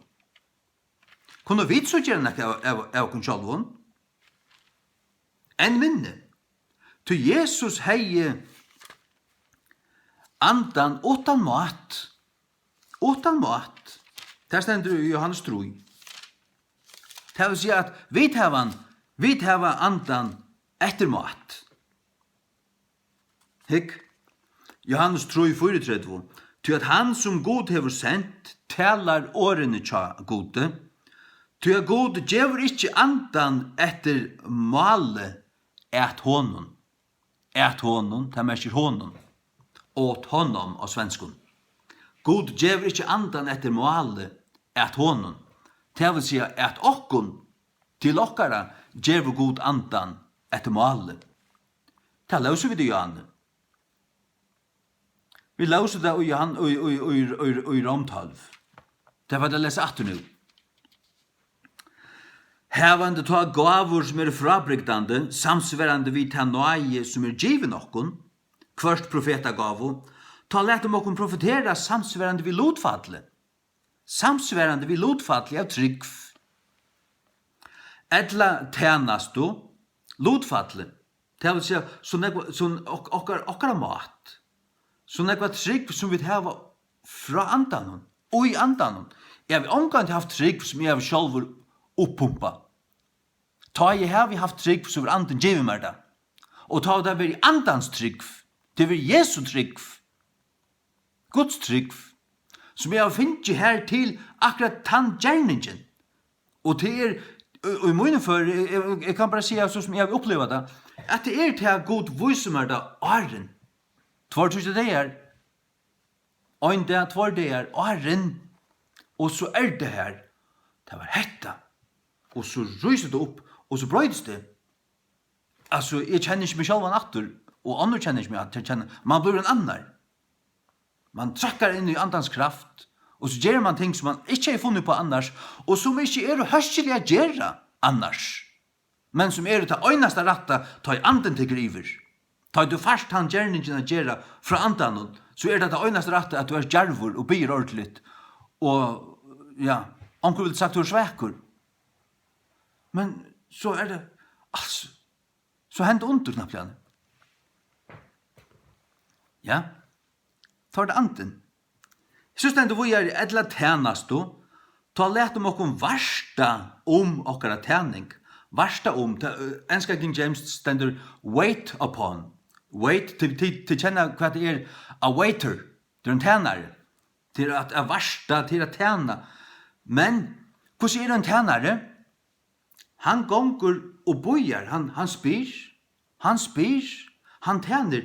Kunne vi så gjøre noe av oss selv? En minne. Til Jesus heier andan utan mat. Utan mat. Det stender i Johannes 3. Det vil si at vi tar andan etter mat. Hikk. Johannes 3:34. Til at han som God hever sendt, talar årene tja gode. Til at God gjør ikke andan etter male et hånden. Et hånden, det merker hånden. Åt honom av svenskun. God gjør ikke andan etter male et hånden. Det vil si at okkon til okkara gjør god andan etter male. Det løser vi det, Johan. Vi løser det i Rom 12. Det var det lese 18 nu. Hevande ta gavur som frabrygdande, samsverande vid ta nøye som given okkon, kvørst profeta gavu, ta lett okkon profetera samsverande vid lodfadle. Samsverande vid lodfadle av tryggv. Edla tænastu, lodfadle. Det vil si, sånn okkara mat. Sånn ekva trygg som vi hava fra andanon, og i andanon. Jeg har omgående haft trygg som jeg har sjálfur oppumpa. Ta jeg har vi haft trygg som vi anden giver meg da. Og ta det vi andans trygg, det vi Jesu trygg, Guds trygg, som jeg har finnet her til akkurat tann gjerningen. Og til og i munnen for, jeg kan bare si så som jeg har opplevd det, at det til god viser meg da åren. 2000 dager, ein dag, 2 dager, åren, og så det her, det var hetta, og så ryser det opp, og så brøydes det. Altså, jeg kjenner ikke meg selv en atter, og andre kjenner ikke meg at man blir en annar. Man trakkar inn i andans kraft, og så gjør man ting som man ikke har funnet på annars, og som ikke hørselig å gjøre annars, men som til øyneste ratta, ta i anden til griver. Ta du fast han gjerningen å gjøre fra andanon, så det øyneste ratta at du djervor og byr ordentligt, og ja, onkel vil sagt du svekur. Men så det, altså, så hender under knappljane. Ja, tar det anden. Så stendur vi edla tænastu, ta let okkom varsta okkara tæning, varsta enska King James stendur wait upon, wait til kjenna hva det a waiter, det en tænare, til at varsta, til at tæna. Men, hvordan en tænare? Han gongur og bojar, han spyr, han tæner.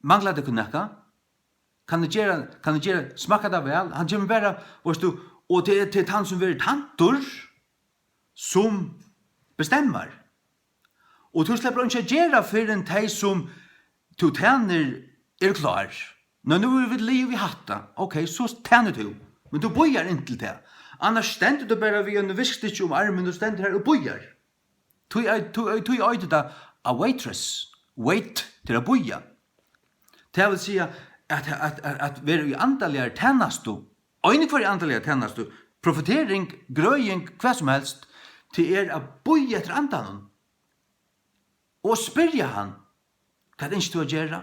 Manglar det kunnekka? Kan det göra smaka det väl? Han kommer bara, vet du, och det är han som vill tantor som bestämmer. Och du släpper inte göra för en tej som du tänner klar. När nu är vi liv i hatta, okej, så tänner du. Men du bojar inte till det. Annars ständer du bara vid en viskstitch armen och ständer här och bojar. Tog jag det a waitress. Wait till att boja. Det vill säga att vi i andaliga tjänastu. Öjning kvar i andaliga tjänastu. Profetering, gröjning, vad som helst. Till att boja till andanen. Og spyrja han, hva det ikke du å gjøre?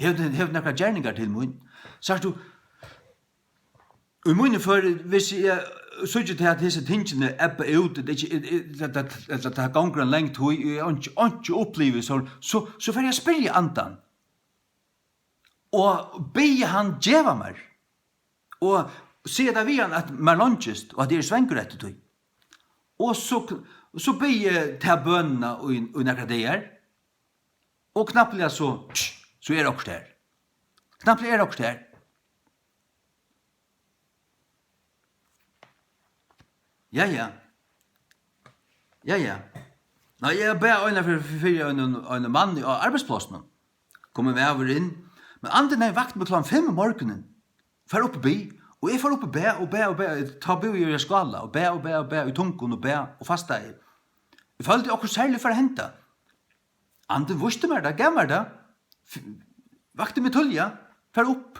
Hevde nekka gjerningar til mun? Sagt du, og mun for, hvis jeg sørger til at disse tingene ebba ut, det er ganger en lengt hui, og ikke opplivet, så får jeg spyrja andan. Og be han djeva meg. Og se det vi han at man lønnsest, og at det er svengur etter tog. Og så be jeg til bønna og nekka det er. Og knapplega så er det også der. Knapplega er det også der. Ja. Nei, jeg ber øyne for en mann i arbeidsplassen. Kommer vi over inn. Men anden er vakt med klokken 5 om morgenen. Fer opp og be. Og jeg får opp og be. Ta bo i skala. Og be i tunken og be og fasta i. Jeg følte akkur særlig for å hente. Anden visste meg det, gav meg det. Vakte med tulja. Fer opp.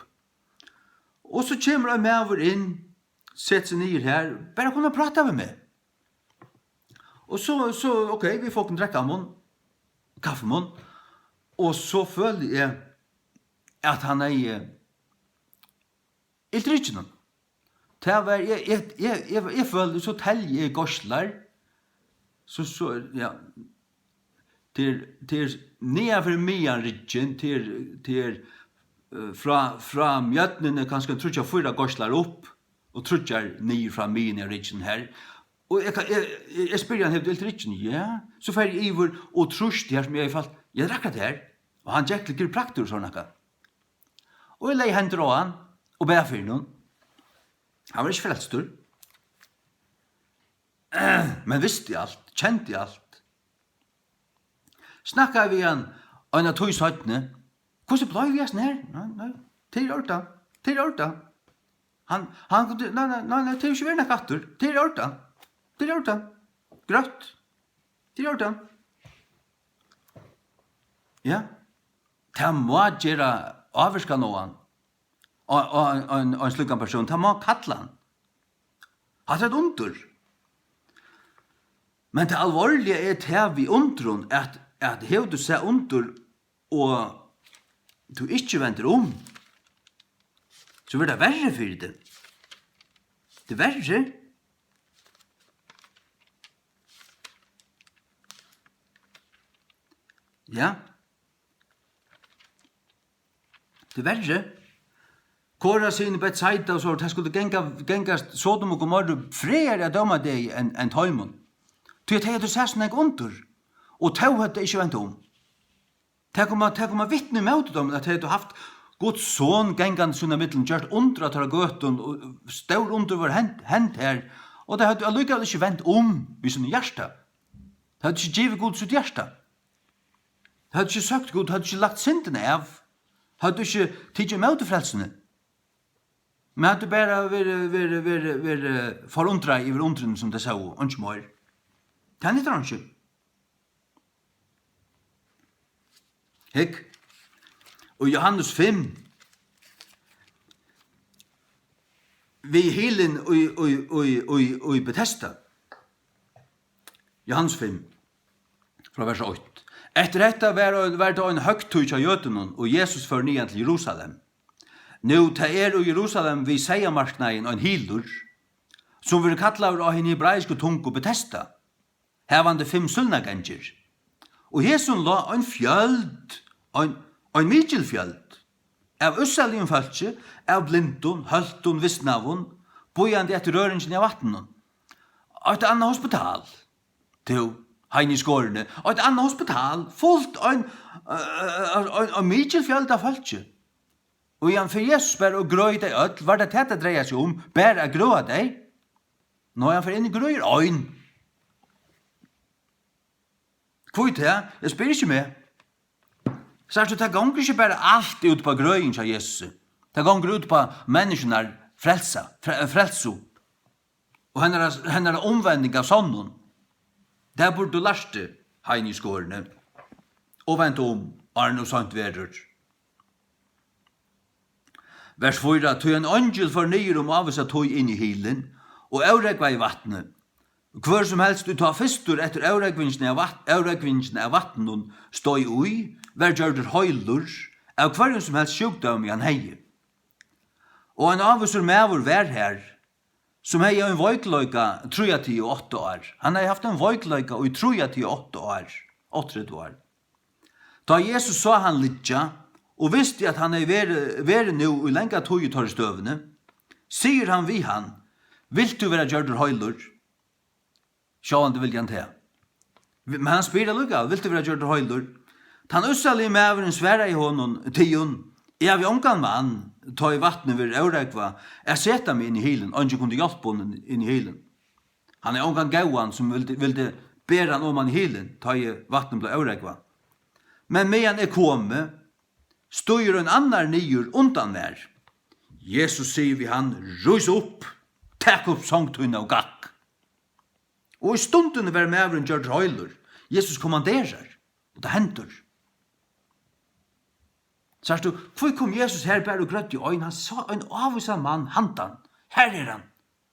Og så kommer jeg med over inn. Sett seg ned her. Bare kunne prate med meg. Og så ok, vi får kunne drekke mun. Kaffemun. Og så føler jeg at han er iltrykjen. Jeg føler så telje gorslar. Så ja. Til nedanfor mianrydgen, til fra mjøtnene kanskje trutja 4 gorslar opp, og trutjar nye fra mianrydgen her. Og jeg spør han, hevde iltrykjen? Ja. Så fer jeg iver og trust her som jeg har falt. Jeg drakk det her. Og han gikk til prakter og sånn akka. Og jeg lei hender av han, og ber for noen. Han var ikke frelstur. Men visste alt, kjente alt. Snakka vi han, og en av tog søttene. Hvordan blei vi sånn her? Nei, til orta. Han kunne, nei, til ikke være katter. Til orta. Grøtt. Til orta. Ja. Det må gjøre avvirka noen. Og en slukkan person. Det må kalla han. Det er et under. Men det alvorlige er til vi undrun at hev du seg under og du ikke venter så blir det verre for det. Det er verre. Ja. Det er verre. Kora sin Betsaida og så, det skulle gengast Sodom og Gomorra freer jeg døma deg enn tøymon. Du er du ser sånn jeg under, og tau hadde ikke vent Tenk om vittne med dem, at du haft Guds son gengande sånne middelen, gjørt under at det gøtten, og staur under var hent her, og det hadde allikevel ikke vent vid sånne hjärsta. Det hadde ikke givet Gud sitt hjärsta. Det hadde ikke søkt Gud, det hadde ikke lagt syndene av, det hadde ikke tidlig med frelsene. Men hadde bare vært forundra i undren som det sa, og ikke mer. Det er ikke ikke. Hekk. Og Johannes 5, vi helen og Bethesda. Johannes 5, fra vers 8. Etter dette var det en høgtøy av jøtenen, og Jesus fører nyan til Jerusalem. Nå i Jerusalem vi seiamarknaden en hildur, som vil kalla av en hebraisk tungo Bethesda, hevande 5 sulnagenger. Og Jesus la en fjöld, en mikil fjöld, av ussaljum falskje, av blindun, høltun, vissnavun, bojande etter røringen av vattenen. Og et annet hospital, til heim i skårene, og et annet hospital, fullt en mikil fjöld av falskje. Og han for Jesus bare og grøy deg ødel, var det dette dreier seg om, bare å grøy deg? Nå han for inn i grøyer øyn. Hvor det? Jeg spør ikke med. Så det ganger ikke bare alt ut på grøyen av Jesus. Det ganger ut på menneskene frelso. Og henne omvending av sånnen. Det burde du lærte heim i skårene. Og vent om Arne og Sant Verur. Vers 4. Tog en angel for nyer avvisa tog inn i hilen, og avregva i vattnet. Hver som helst du tar fistur etter avregvinsene av vattnet stod ui, vær gjørder høylur, av hver som helst sjukdom i han heie. Og en avvisur mevor vær her, som hei en voikløyka 38 år. Han hei haft en voikløyka i 38 år, 8 år. Da Jesus sa han litja, og visste at han vært nå i lenga tog i torrstøvene, sier han vi han, vil du være gjørder høylur? Sjå han det vil han til. Men han spyrir lukka, vil du være gjørder høylur? Han ussalig meveren sværa i honom tion, jeg har vi omgang mann, ta i vattnet ved Eurekva, jeg seta meg inn i hilen, og ikke kunne hjelpe honom inn i hilen. Han omgang gauan som ville bæra han om han i hilen, ta i vattnet ved Eurekva. Men medan komme, støyer en annan nyer undan mer. Jesus sier vi han, rus opp, takk opp sangtunna og gakk. Og i stunden var meveren gjør høylur. Jesus kommanderer, og det henter. Sørst du, hvor kom Jesus her bare og grøtt i øyn? Han sa en avvisan mann, hantan. Her han.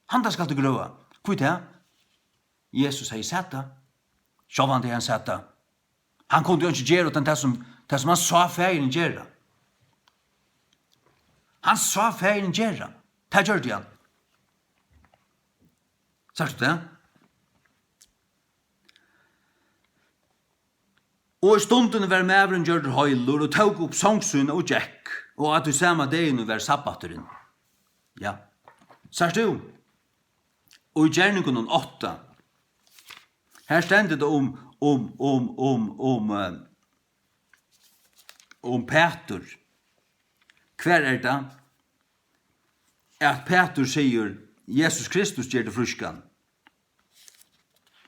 Hantan skal du grøva. Hvor er det? Jesus har sett det. Så var det han sett det. Han kunne jo ikke gjøre utan det som han sa ferien gjøre. Han sa ferien gjøre. Det gjør det han. Sørst du det? Og i stunden var meveren gjør høylur og tog opp sangsynet og Jack, og at du samme dagen var sabbateren. Ja. Sørst du? Og i gjerningen 8, her stendet det om Peter. Hver det? At Peter sier, Jesus Kristus gjør det fruskan.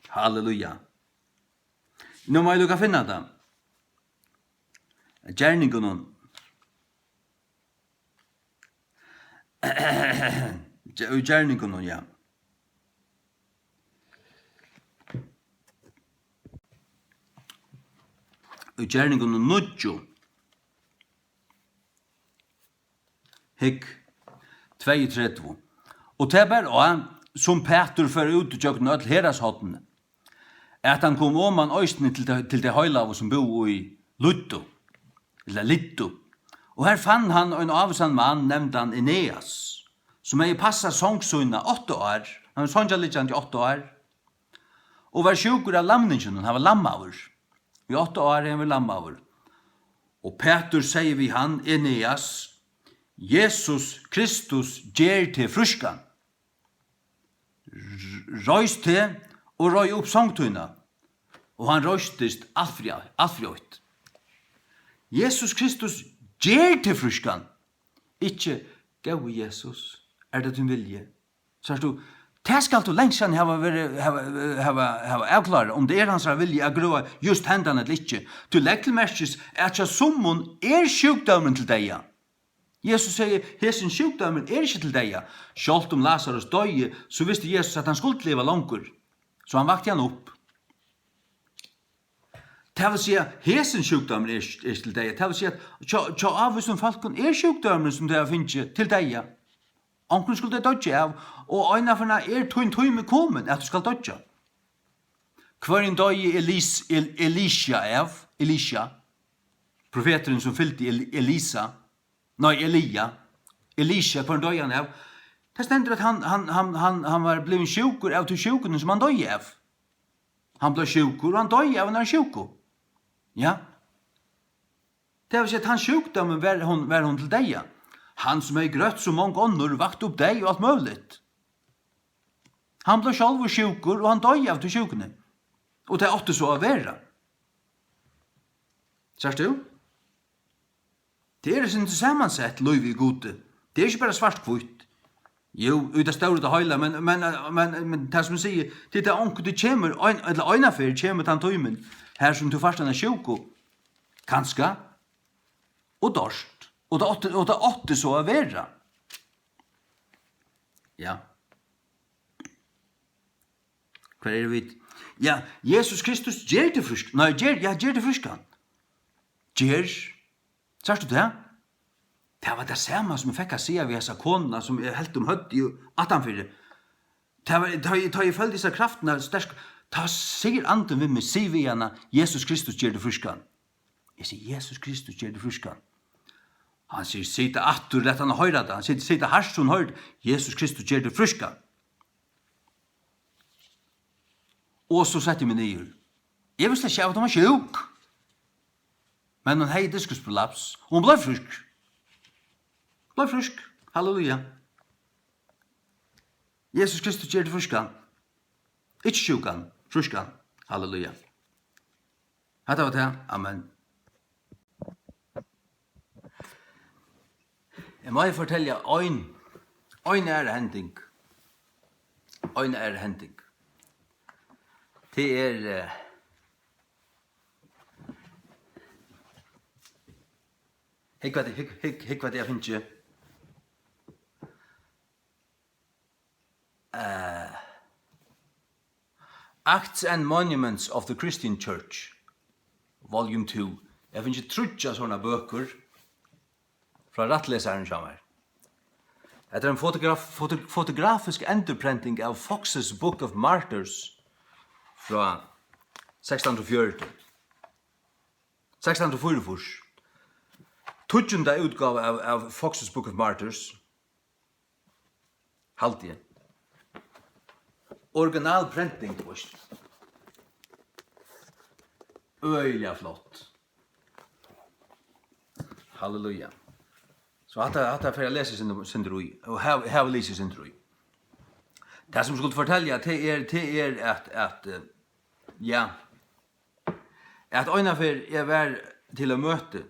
Halleluja. Nå må jeg lukka finne det. Gjerningen noen. Gjerningen noen, ja. Gjerningen noen nødjo. Hikk 32. Og det er bare som Peter fører ut og tjøkken ødel herashottene. At han kom om han øystene til det høylav som bo i Lutto, eller Litto. Og her fann han en avsann mann, nevnte han Eneas, som hei passet sangsøyna 8 år. Han var sånn litt i 8 år. Og var sjukur av lamningen, han var lammaver. I 8 år han var lammaver. Og Peter sier vi han, Eneas, Jesus Kristus gjer til fruskan. Røys til, og røy opp sangtøyna, og han røystist alfrjøyt. Jesus Kristus gjer til fruskan, ikkje gau Jesus, det din vilje. Så du, det skal du lengst han hava avklare om det hans vilje å grøa just hendene eller ikkje. Du legg til merkes at sommon sjukdommen til deg. Jesus sier, hesen sjukdommen ikke til deg. Sjalt om Lazarus døye, så visste Jesus at han skulle leva langer. Så han vakte han opp. Det vil si at hesen sjukdommen til deg. Det vil si at tja avvis som falken sjukdommen som det finnes til deg. Onken skulle det dødje av, og øyne for henne tøyme komen at du skal dødje. Hver en døye Elisha av, profeteren som fylte Elia, hver en døye han av, det stender at han var blevet sjukur av til sjukene som han døg av. Han ble sjukur, og han døg av når han sjukur. Ja. Det vil si at hans sjukdommen var hun til deg. Han som grøtt så mange ånder, vakt opp deg og alt mulig. Han ble selv sjukur, og han døg av til sjukene. Og det åtte så å være. Sørst du? Det inte sammansett liv i gode. Det ikke bare svart-kvitt. Jo, ut av ståret og høyla, men det som sier, det er onk, det kommer, eller øynafer kommer den tøymen, her som du først er sjuko, kanska, og dorst, og det åtte så å være. Ja. Hva er det vidt? Ja, Jesus Kristus gjør det frisk. Nei, gjør det friskan. Sørst du det? Det var det samme som jeg fikk å si av disse konene som jeg helt høtt i 18-4. Da jeg følte disse kraftene stersk, da sier anden ved meg, sier vi henne, Jesus Kristus gjør det friskan. Jeg sier, Jesus Kristus gjør det friskan. Han sier, sier det atter, lett han høyre det. Han sier det herst hun høyre, Jesus Kristus gjør det friskan. Og så setter jeg meg nye. Jeg visste ikke at han var sjuk. Men hun hei diskusprolaps, og hun ble frisk. Halleluja. Jesus Kristus gjør det friskan. Ikke sjukan, friskan. Halleluja. Hatt av det, amen. Jeg må fortelle en hending. Det hva det jeg finner Acts and Monuments of the Christian Church, Volume 2. Jeg finner trutja sånne bøker fra rattleseren sammen. Det er en fotografisk endurprenting av Fox's Book of Martyrs fra 1640. 1644. Tudjunda utgave av Fox's Book of Martyrs. Halvdige. Original printing, det var øyelig flott. Halleluja. Så hatt er for å lese sin drøy, og her vil lese sin drøy. Det som skulle fortelle, det at øyne for jeg var til å møte.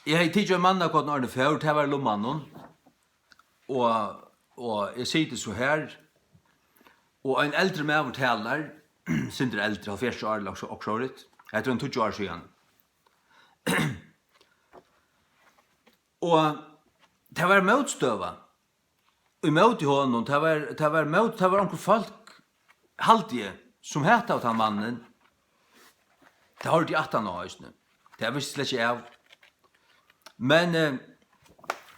Jeg har tidligere mann av hvordan det før, det var lommannen, og jeg sitter så her, og en eldre med av taler, sindre eldre, 40 år også året, jeg tror en 20 år siden. Og det var motstøva, og i møte i hånden, det var onkel folk, halvdige, som hette av den mannen, det har de 18 år, det visste slett ikke av. Men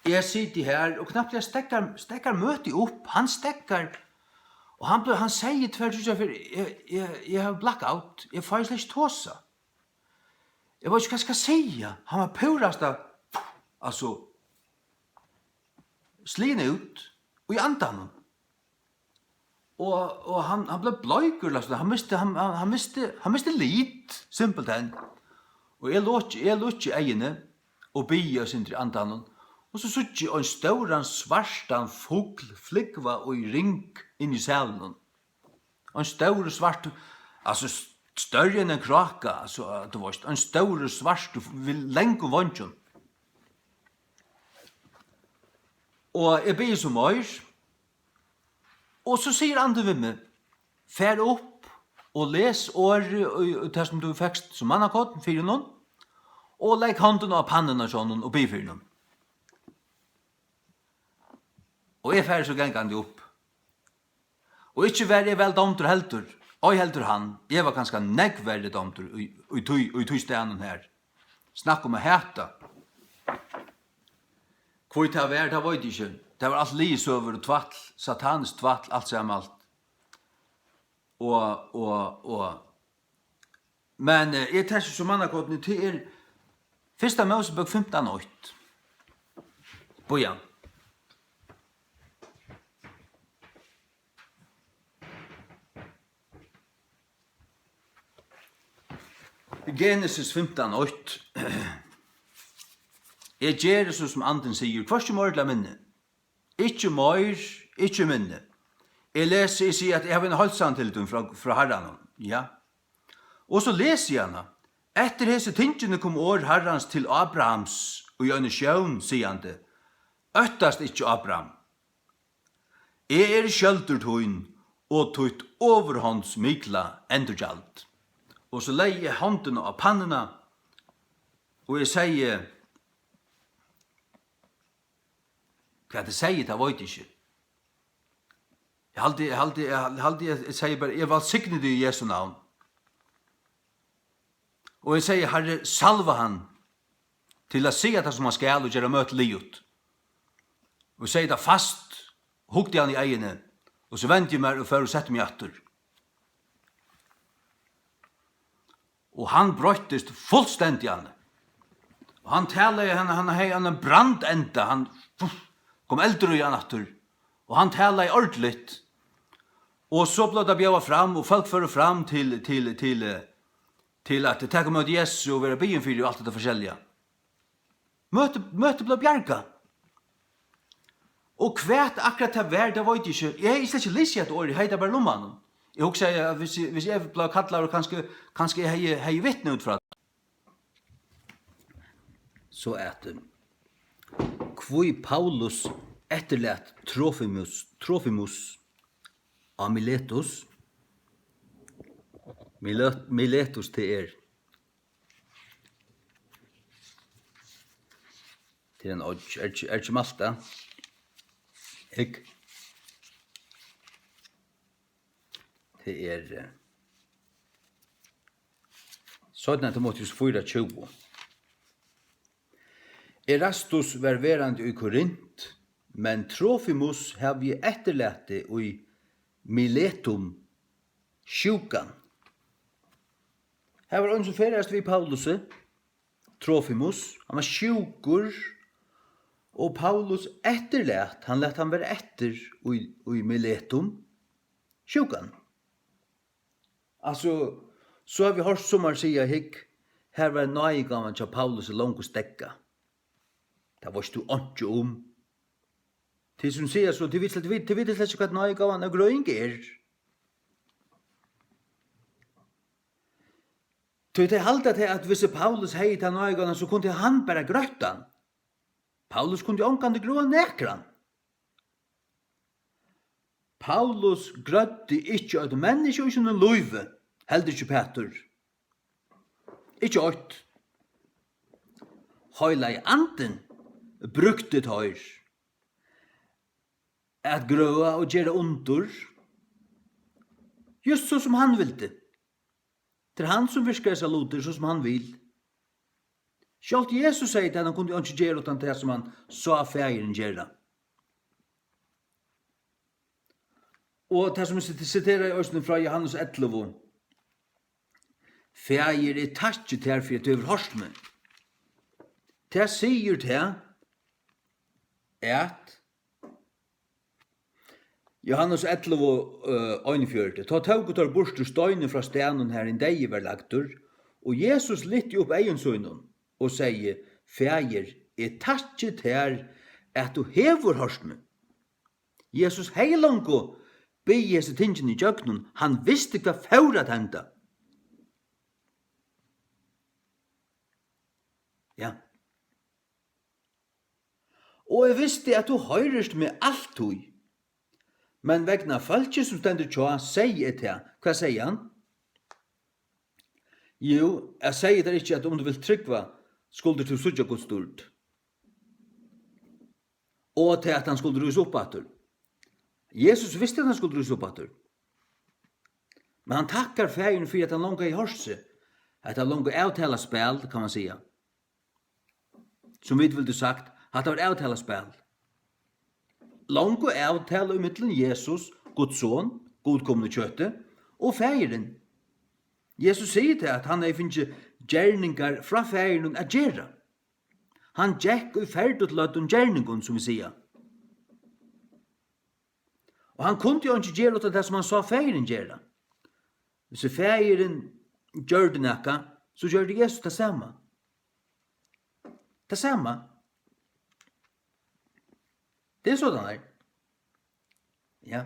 jeg sitter her, og knappt jeg stekker møte opp, han stekker, og han sier tvert, jeg har blackout, jeg får slett ikke tåsa. Jeg vet ikke hva jeg skal si, han var purast av, altså, slina ut, og i andan. Og han ble bløyker, han miste lit, simpelthen. Og jeg låt i egene, og bia sin til andan. Og så sutt jeg en stauran svartan fugl fligva og i ring inn i salen. En staur svart, altså større enn en kraka, altså, du vet, en staur svart lenk og vantjon. Og jeg blir som øyr, og så sier andre ved meg, fær opp og les året det som du fikk som mannakott, fyrir noen, og legg hånden av pannen og sånn, og bli fyrir noen. Og jeg fær så gengande opp. Og ikke vær jeg vel domter heldur, og heldur han, jeg var ganske negverre domter i tog stenen her. Snakk om å heta. Hvor det var, det var ikke. Det var alt lis over og tvattl, satanisk tvattl, alt sammen alt. Men jeg tar som mannakotten til Fyrsta Mosebok 15:8. Bojan. Genesis 15:8. Jeg gjør det som anden sier, hva ikke mørla minne? Ikke mør, ikke minne. Jeg sier at jeg har en holdsan til dem fra herren. Ja. Og så leser jeg henne. Etter hese tingene kom år herrans til Abrahams og gjønne sjøvn, sigande. Øttast ikkje Abraham. Skjøldur tøyn og tøyt overhånds mikla endurgjald. Og så lei jeg hånden av pannena, og jeg sier, hva det sier, det vet jeg ikke. Jeg sier bare, jeg velsigner det i Jesu navn. Og jeg sier, Herre, salva han til å si det som han skal og gjøre møte livet. Og jeg sier det fast, hukte han i egene, og så vendte jeg meg og før og sette meg etter. Og han brøttest fullstendig han. Og han taler, han brandenda, han kom eldre i han etter. Og han taler ordentligt. Og så ble det bjøret fram, og folk fører fram til at det tar mot Jesus og være byen for og alt det forskjellige. Møte ble bjerga. Og hvert akkurat det var, det vet jeg ikke. Jeg har ikke lyst til et år, jeg heter bare lommanen. Jeg husker at hvis jeg ble kattlet, kanskje jeg har vittne ut fra det. Så hvor Paulus etterlet Trofimus av Miletus, Miletus til til en odds, ikke Malta, jeg til 17. Timotheus 4:20. Erastus var verande i Korint, men Trofimus har vi etterlate i Miletum sjukan. Her var en som ferast vi Paulus, Trofimus, han var sjukur, og Paulus etterlet, han lette han være etter i Miletum sjukan. Altså, så har vi hørt som han sier, her var nøygaven til Paulus langt og stekka. Det var ikke ikke om. Til som sier så, de vet ikke hva nøygaven og grøying Så det halda til at hvis Paulus hei til nøygaven, så kunne han bare grøtta han. Paulus kunne omkant grøa nekran. Paulus grøtti ikkje at menneske ikke noen løyve, held ikkje Peter. Ikkje ått. Høyla i anden brukte tøyr at grøa og gjøre under just så som han ville. Det han som virker seg loter så som han vil. Sjalt Jesus sier at han kunne ikke gjøre utan det som han sa feiren gjøre. Og det som jeg siterer i Østen fra Johannes 11. Feir takkje til for at du har hørt meg. Det sier til at Johannes 11:41. Ta tog og tar bort støyne fra stenen her en deg var lagtur, og Jesus lytte opp egensøynen og sier, Feir, takkje til at du hever hørt meg. Jesus heilango be Jesu tingen i jøgnen, han visste hva faurat henda. Ja. Og jeg visste at du høyrest med alt du. Men vegna falskje som stendur tja, sier til han. Hva sier han? Jo, jeg sier det ikke at om du vil tryggva, skulle du sutja Guds stort. Og til at han skulle rus opp atur. Jesus visste at han skulle rus opp atur. Men han takkar feiren for at han longa i horse. At han longa avtala spel, kan man säga. Som vi ville sagt, at det var avtala spel. Longa avtala mittlen Jesus, Guds son, godkomne kjøttet, og feiren. Jesus sier til at han er finnes gjerningar fra feiren at gjerra. Han gikk og ferdig til at gjerningen, som vi sier. Og han kunne jo ikke gjøre det som han sa feiren gjerra. Hvis feiren gjør det nekka, så gjør det Jesus det samme. Det samme. Det er sådan her. Ja.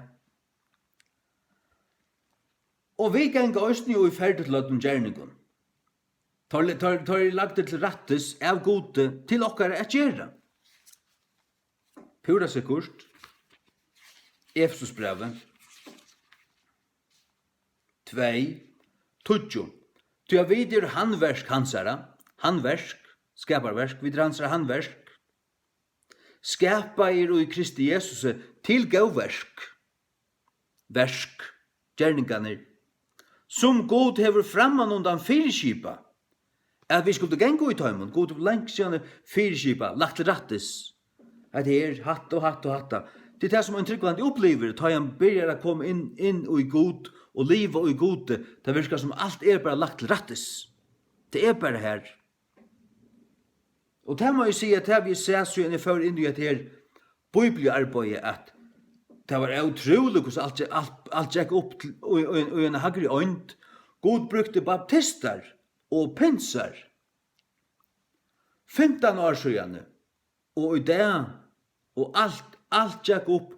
Og vi ganga òsni jo i ferdig til at gjerningen. tar lagt til rattes av gode til okkar at gjera. Pura sikkert. Efesusbrevet 2, 20. Ty jeg vider handversk hansara, handversk, skaparversk, vider hansara handversk, skapa i Kristi Jesus til gauversk, versk, gjerninganer, som God hever framman undan fyrirskipa, at vi skulle gengå i tøymon, God lengt siden fyrirskipa, lagt til rattes, at det hatt og hatt og hatta. Det er det som en tryggvand opplever, da han begynner å komme inn i God, og livet i God, det virker som alt bare lagt til rattes. Det bare her. Og det må jeg si at vi ser så igjen før inn i et her bibelarbeidet at det var utrolig hvordan alt gikk opp og en hagre ånd. God brukte baptister og pinser 15 år siden. Og i det, og alt gikk opp,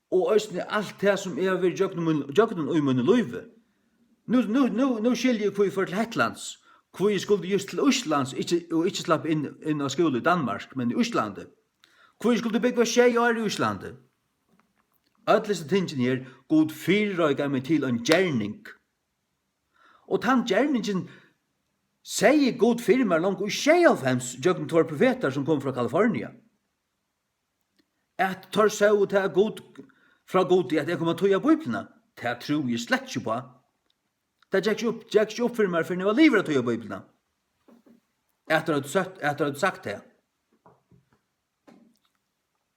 og alt det som har vært jøkken i munne løyve. Nå skiljer jeg for til Hetlands, hvor jeg skulle just til Østlands, og ikke slapp inn av skole i Danmark, men i Østlandet. Hvor jeg skulle bygge 6 år i Østlandet. Alle disse tingene her, god fyrrøyga meg til en gjerning. Og den gjerningen sier god firma langt i 96, jøkken 2 profeter som kom fra Kalifornien. At tar så ut til god fra god til at jeg kommer til å bøyplene. Det tror jeg slett ikke på. Det gikk ikke opp for meg før jeg var livet til å bøyplene. Etter at du sagt det.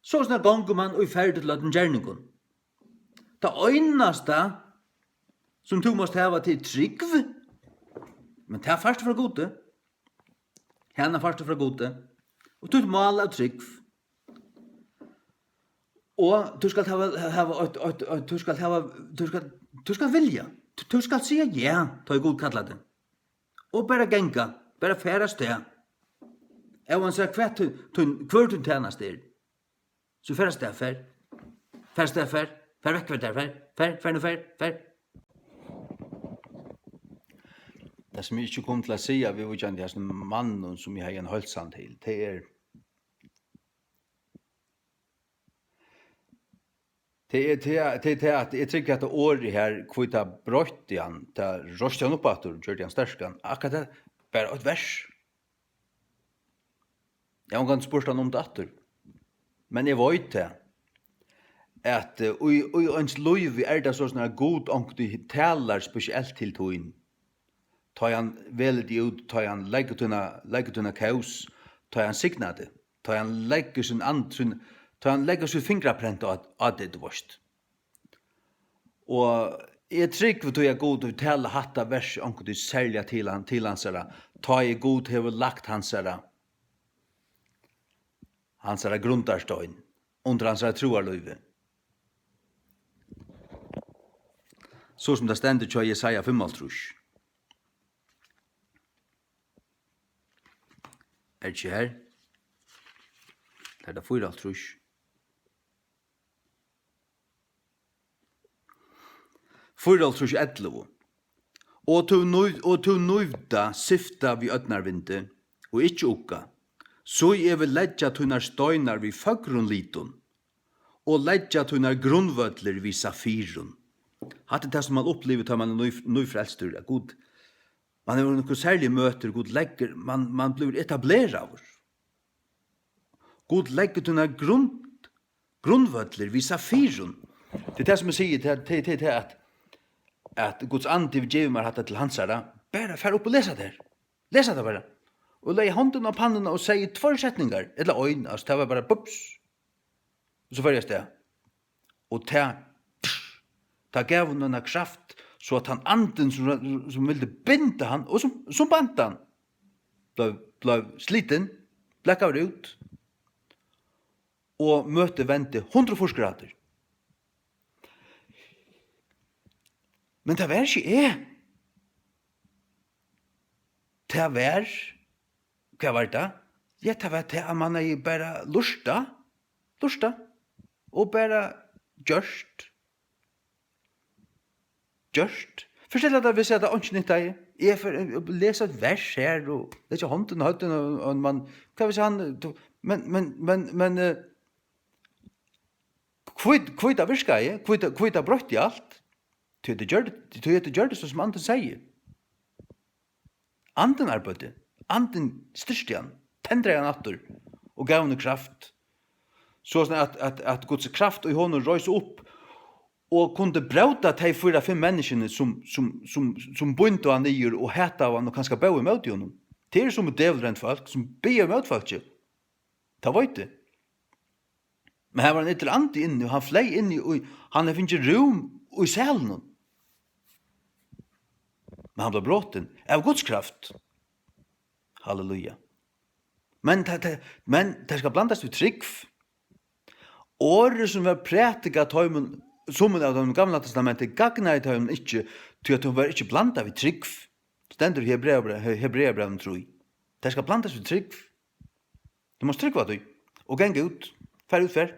Så snart ganger man og ferdig til den gjerningen. Det øyneste som du måste hava til trygg, men det først fra gode. Henne først fra gode. Og du mal av trygg. Og du skal vilja. Du skal si ja, ta i god kallat det. Og bare genga, bare færa sted. Og han sier hver du tjenest er. Så færa sted, fær vekk hver der, fær. Det som jeg ikke kom til å si, vi var ikke en mann som jeg har en holdsan til, det er at jeg tykker at det året her kvita brøtt igjen, det røste han opp at du gjør det han sterskene, akkurat det, bare et vers. Jeg har ikke spørst han om det atter, men jeg vet det, at i ens liv det sånn at god ångte taler spesielt til togjen. Ta han veldig ut, ta han legger tunna kaos, ta han signa det, ta han legger sin andrun, ta han legger sin fingraprent av det vorst. Og jeg trygg for jeg god å tale hatta vers onko du særlig til hansara, ta jeg god hever lagt hansara grundarstøyn, under hansara troarløyve. Så som det stender til Jesaja 5,5. Er ikke her? Det det 4,5. Fyraltrus 11. Og to nøyvda sifta vi ødnarvinde, og ikkje ukka. Så jeg vil ledja tunnar støynar vi fagrunlitun, og ledja tunnar grunnvødler vi safirun. Hatt det som man opplever tar man nøyfrelstur, god. Man har noen særlige møter, god legger, man blir etableret av. God legger tunnar grunnvødler vi safirun. Det det som jeg sier til at Guds ande vil gjøre meg hatt til hansara, bare fær opp og lesa det her. Lesa det bare. Og leie hånden av pannene og sier 2 setninger, eller øyn, altså det var bare bups. Og så førjes det. Og ta gav noen kraft, så at han anden som ville binde han, og som bant han, ble sliten, blekkar ut, og møte vente 140 grader. Men det var ikke jeg. Det var, hva var det? Ja, det var det at man er bare lusta, og bare gjørst. Forstell at hvis jeg hadde ikke nytt deg, Jeg får lese et vers her, og det er ikke hånden og høtten, og man, hva vil si han, men, kvita virka I, kvita brøtt I alt, til det gjør det som anden sier. Anden arbeidde, anden styrste han, tendre han atter, og gav henne kraft, så at Guds kraft og honom røys opp, og kunde brauta de 4-5 menneskene som bunte han nyer og heta av han og kanskje bau imot I honom. Det som djävulrent folk, som ber imot folk. Ta vet det. Men her var han etter andi inne, og han flei inne, og han finner rum I selen. Men han ble bråten av Guds kraft. Halleluja. Men det skal blandas vid trygg. Året som var prætika tøymen, som av de gamla testamentet, gagna I tøymen ikke, til at de var ikke blanda vid trygg. Stendur I Hebreabrevet tror jeg. Det skal blandas vid trygg. Du må trygg hva du, og genge ut, fær ut fær.